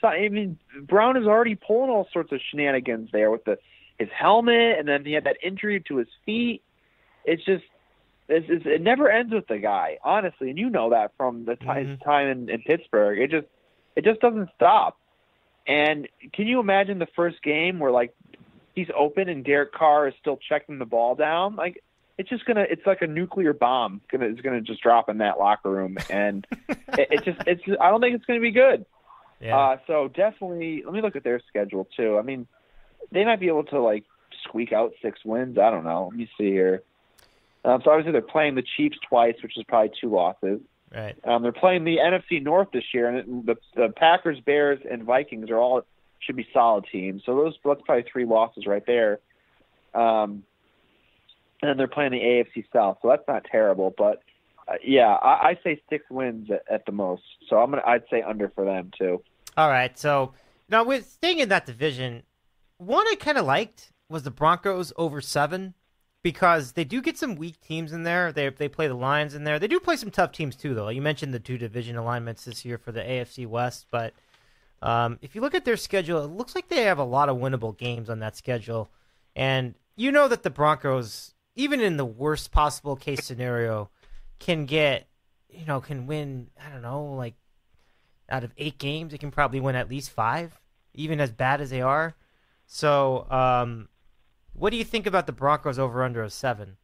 I mean, Brown is already pulling all sorts of shenanigans there with his helmet, and then he had that injury to his feet. It's just, it never ends with the guy, honestly, and you know that from his time in Pittsburgh. It just doesn't stop. And can you imagine the first game where like he's open and Derek Carr is still checking the ball down? Like, it's like a nuclear bomb is gonna just drop in that locker room, and I don't think it's gonna be good. Yeah. So definitely, let me look at their schedule too. I mean, they might be able to like squeak out 6 wins. I don't know. Let me see here. So obviously they're playing the Chiefs twice, which is probably 2 losses. Right. They're playing the NFC North this year, and the Packers, Bears, and Vikings should be solid teams. So that's probably 3 losses right there. And they're playing the AFC South, so that's not terrible. But I say 6 wins at the most. So I'd say under for them too. All right. So now with staying in that division, one I kind of liked was the Broncos over 7, because they do get some weak teams in there. They play the Lions in there. They do play some tough teams too, though. You mentioned the 2 division alignments this year for the AFC West, but if you look at their schedule, it looks like they have a lot of winnable games on that schedule. And you know that the Broncos, even in the worst possible case scenario, can win, I don't know, like out of 8 games, they can probably win at least 5, even as bad as they are. So, what do you think about the Broncos over under 7?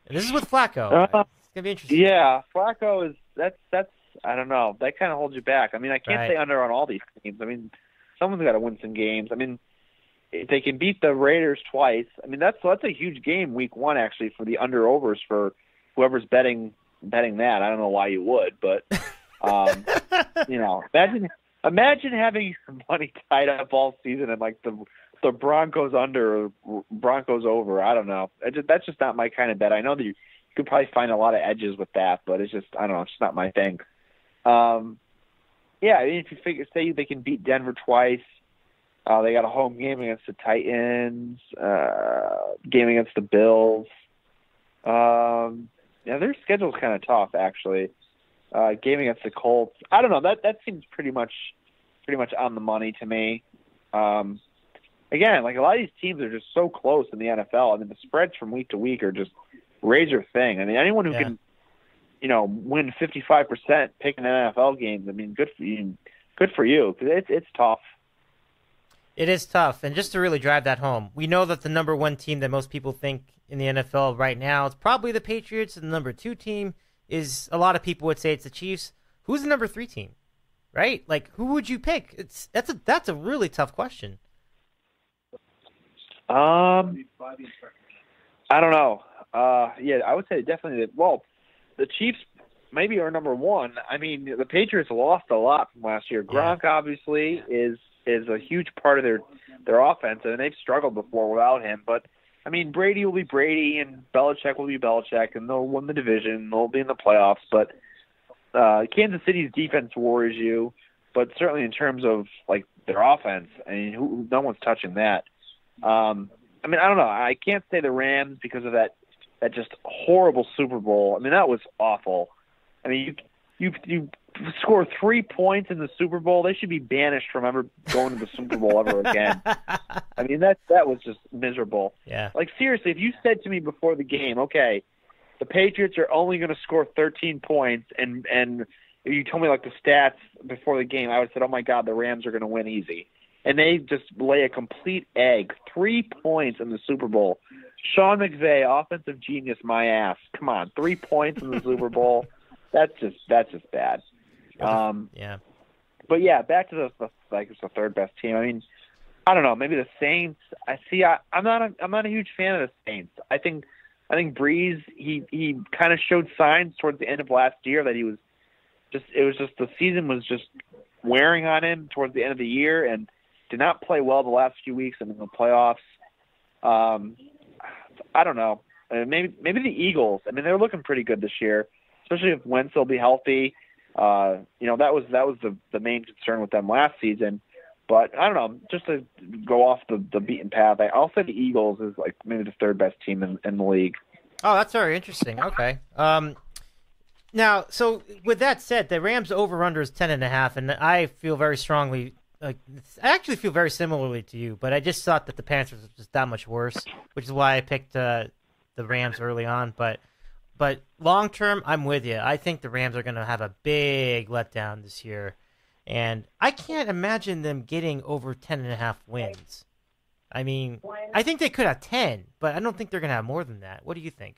And this is with Flacco. It's going to be interesting. Yeah, Flacco that's I don't know. That kind of holds you back. I mean, I can't say under on all these teams. I mean, someone's got to win some games. I mean, if they can beat the Raiders twice, I mean, that's a huge game week 1 actually for the under-overs for whoever's betting that. I don't know why you would, but imagine having your money tied up all season and like the Broncos under or Broncos over. I don't know. That's just not my kind of bet. I know that you could probably find a lot of edges with that, but it's just, I don't know, it's just not my thing. I mean, if you say they can beat Denver twice, they got a home game against the Titans, game against the Bills. Their schedule's kind of tough actually. Game against the Colts. I don't know. That seems pretty much on the money to me. Again, like a lot of these teams are just so close in the NFL. I mean, the spreads from week to week are just razor thin. I mean, anyone who can, win 55% picking NFL games. I mean, good for you. Good for you, because it's tough. It is tough, and just to really drive that home, we know that the number 1 team that most people think in the NFL right now is probably the Patriots, and the number 2 team is, a lot of people would say it's the Chiefs. Who's the number 3 team? Right? Like, who would you pick? That's a really tough question. I don't know. I would say definitely the Chiefs maybe are number 1. I mean, the Patriots lost a lot from last year. Gronk obviously is a huge part of their offense, and they've struggled before without him. But I mean, Brady will be Brady, and Belichick will be Belichick, and they'll win the division. They'll be in the playoffs. But Kansas City's defense worries you. But certainly in terms of like their offense, I mean, no one's touching that. I mean, I don't know. I can't say the Rams because of that that just horrible Super Bowl. I mean, that was awful. I mean, you score 3 points in the Super Bowl, they should be banished from ever going to the Super Bowl ever again. I mean, that was just miserable. Yeah. Like, seriously, if you said to me before the game, okay, the Patriots are only going to score 13 points, and if you told me, like, the stats before the game, I would have said, oh, my God, the Rams are going to win easy. And they just lay a complete egg, 3 points in the Super Bowl. Sean McVay, offensive genius, my ass. Come on, 3 points in the Super Bowl. That's just bad. Yeah. But yeah, back to it's the third best team. I mean, I don't know. Maybe the Saints. I'm not a huge fan of the Saints. I think Breeze. He kind of showed signs towards the end of last year that he was just. It was just the season was just wearing on him towards the end of the year, and did not play well the last few weeks and in the playoffs. I don't know. Maybe the Eagles. I mean, they're looking pretty good this year, especially if Wentz will be healthy. That was the main concern with them last season. But I don't know, just to go off the beaten path, I'll say the Eagles is like maybe the third best team in the league. Oh, that's very interesting. Okay. Now, so with that said, the Rams over/under is 10.5, and I feel very strongly. I actually feel very similarly to you, but I just thought that the Panthers was just that much worse, which is why I picked the Rams early on. But long term, I'm with you. I think the Rams are going to have a big letdown this year, and I can't imagine them getting over 10.5 wins. I mean, I think they could have 10, but I don't think they're going to have more than that. What do you think?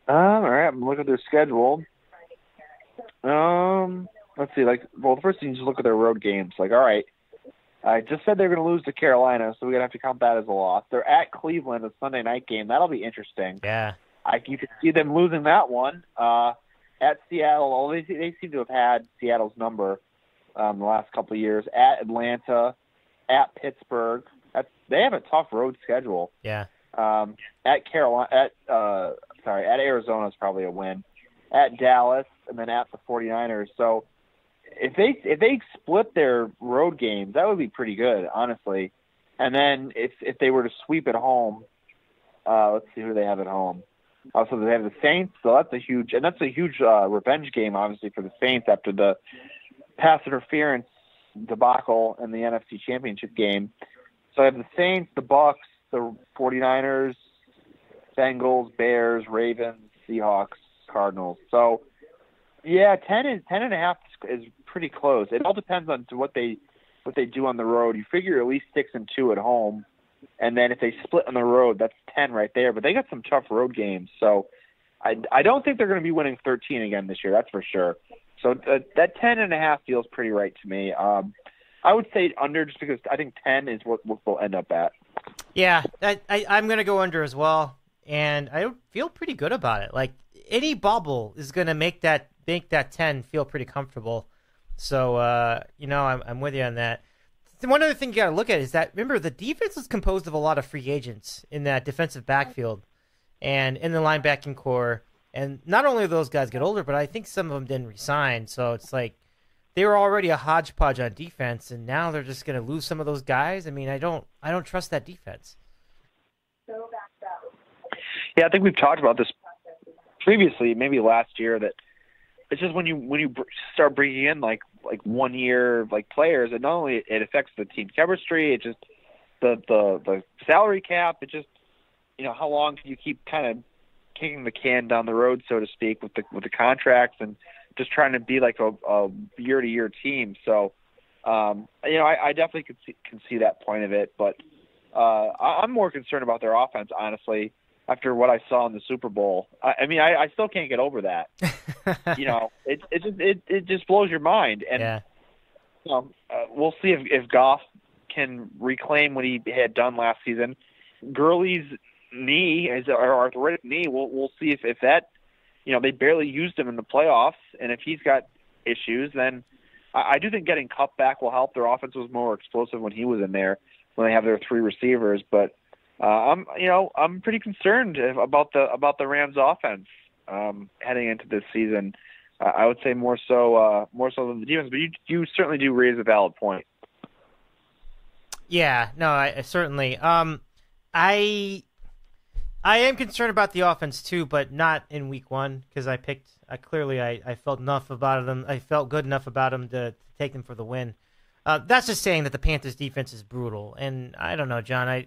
All right, I'm looking at their schedule. Let's see. The first thing is just look at their road games. All right, I just said they're going to lose to Carolina, so we're going to have to count that as a loss. They're at Cleveland, a Sunday night game. That'll be interesting. Yeah. You could see them losing that one. At Seattle, they seem to have had Seattle's number the last couple of years. At Atlanta, at Pittsburgh. They have a tough road schedule. Yeah. At Carolina, at Arizona is probably a win. At Dallas, and then at the 49ers. So if they split their road games, that would be pretty good, honestly. And then if they were to sweep at home, let's see who they have at home. Also, they have the Saints, so that's a huge revenge game, obviously, for the Saints after the pass interference debacle in the NFC Championship game. So I have the Saints, the Bucks, the 49ers, Bengals, Bears, Ravens, Seahawks, Cardinals. So, yeah, 10.5 is pretty close. It all depends on what they do on the road. You figure at least 6-2 at home. And then if they split on the road, that's 10 right there. But they got some tough road games. So I don't think they're going to be winning 13 again this year. That's for sure. So that 10.5 feels pretty right to me. I would say under just because I think 10 is what we'll end up at. Yeah, I'm going to go under as well. And I feel pretty good about it. Like, any bubble is going to make that 10 feel pretty comfortable. So, I'm with you on that. One other thing you got to look at is that, remember, the defense is composed of a lot of free agents in that defensive backfield and in the linebacking core. And not only do those guys get older, but I think some of them didn't resign. So it's like they were already a hodgepodge on defense, and now they're just going to lose some of those guys. I mean, I don't trust that defense. Yeah, I think we've talked about this previously, maybe last year, that it's just when you start bringing in like 1 year players, and not only it affects the team chemistry, it just the salary cap. It just how long can you keep kind of kicking the can down the road, so to speak, with the contracts and just trying to be like a year-to-year team. So I definitely can see that point of it, but I'm more concerned about their offense, honestly, after what I saw in the Super Bowl. I mean, I still can't get over that. It just blows your mind. And yeah. We'll see if Goff can reclaim what he had done last season. Gurley's knee, or arthritic knee, we'll see if that, they barely used him in the playoffs, and if he's got issues, then I do think getting Kupp back will help. Their offense was more explosive when he was in there, when they have their three receivers, but I'm pretty concerned about the Rams' offense heading into this season. I would say more so than the defense, but you certainly do raise a valid point. Yeah, no, I certainly. I am concerned about the offense too, but not in week one because I felt enough about them. I felt good enough about them to take them for the win. That's just saying that the Panthers' defense is brutal, and I don't know, John.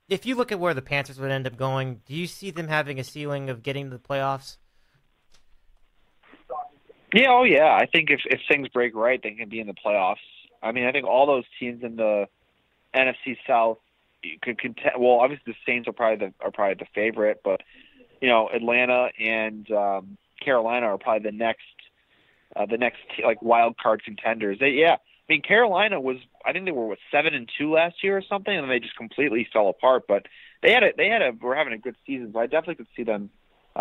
If you look at where the Panthers would end up going, do you see them having a ceiling of getting to the playoffs? Yeah, oh yeah. I think if things break right, they can be in the playoffs. I mean, I think all those teams in the NFC South could contend. Well, obviously the Saints are probably the favorite, but Atlanta and Carolina are probably the next like wild card contenders. I mean, Carolina I think they were 7-2 last year or something, and they just completely fell apart. But were having a good season, so I definitely could see them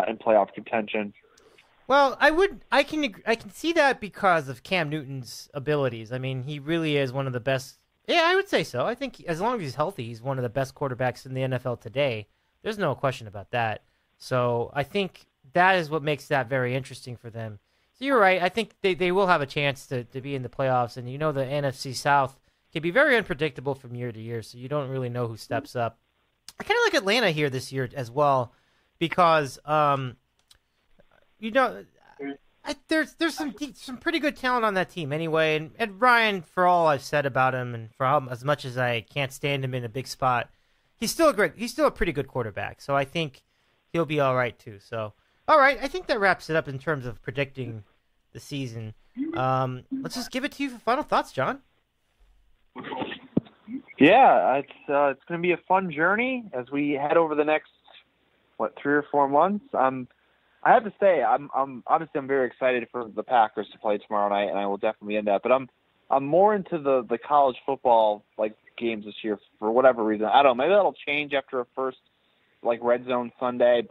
in playoff contention. Well, I can see that because of Cam Newton's abilities. I mean, he really is one of the best. Yeah, I would say so. I think as long as he's healthy, he's one of the best quarterbacks in the NFL today. There's no question about that. So I think that is what makes that very interesting for them. So you're right. I think they will have a chance to be in the playoffs. And the NFC South can be very unpredictable from year to year, so you don't really know who steps up. I kind of like Atlanta here this year as well because, there's some pretty good talent on that team anyway. And Ryan, for all I've said about him, and for as much as I can't stand him in a big spot, he's still a pretty good quarterback. So I think he'll be all right too. So all right, I think that wraps it up in terms of predicting the season. Let's just give it to you for final thoughts, John. Yeah, it's going to be a fun journey as we head over the next 3 or 4 months. I have to say, I'm very excited for the Packers to play tomorrow night, and I will definitely end that. But I'm more into the college football games this year for whatever reason. I don't know. Maybe that'll change after a first red zone Sunday,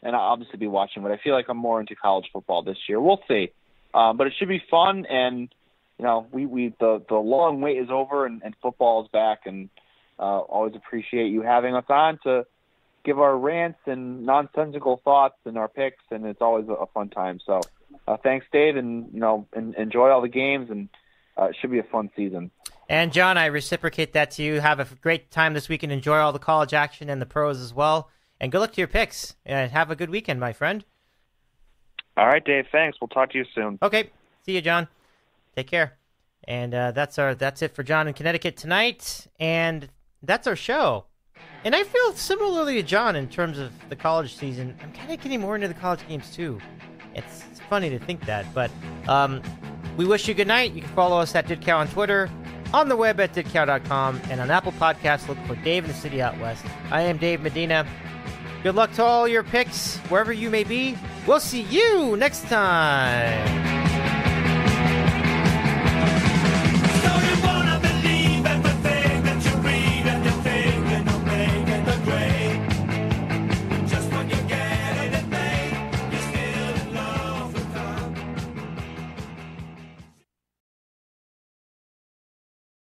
and I'll obviously be watching. But I feel like I'm more into college football this year. We'll see. But it should be fun, and the long wait is over, and football is back, and always appreciate you having us on to give our rants and nonsensical thoughts and our picks, and it's always a fun time. So thanks, Dave, and enjoy all the games, and it should be a fun season. And John, I reciprocate that to you. Have a great time this weekend. Enjoy all the college action and the pros as well. And good luck to your picks. And have a good weekend, my friend. All right, Dave. Thanks. We'll talk to you soon. Okay. See you, John. Take care. And that's it for John in Connecticut tonight. And that's our show. And I feel similarly to John in terms of the college season. I'm kind of getting more into the college games too. It's funny to think that. But we wish you good night. You can follow us at DidCow on Twitter, on the web at didcow.com, and on Apple Podcasts, look for Dave in the City Out West. I am Dave Medina. Good luck to all your picks, wherever you may be. We'll see you next time.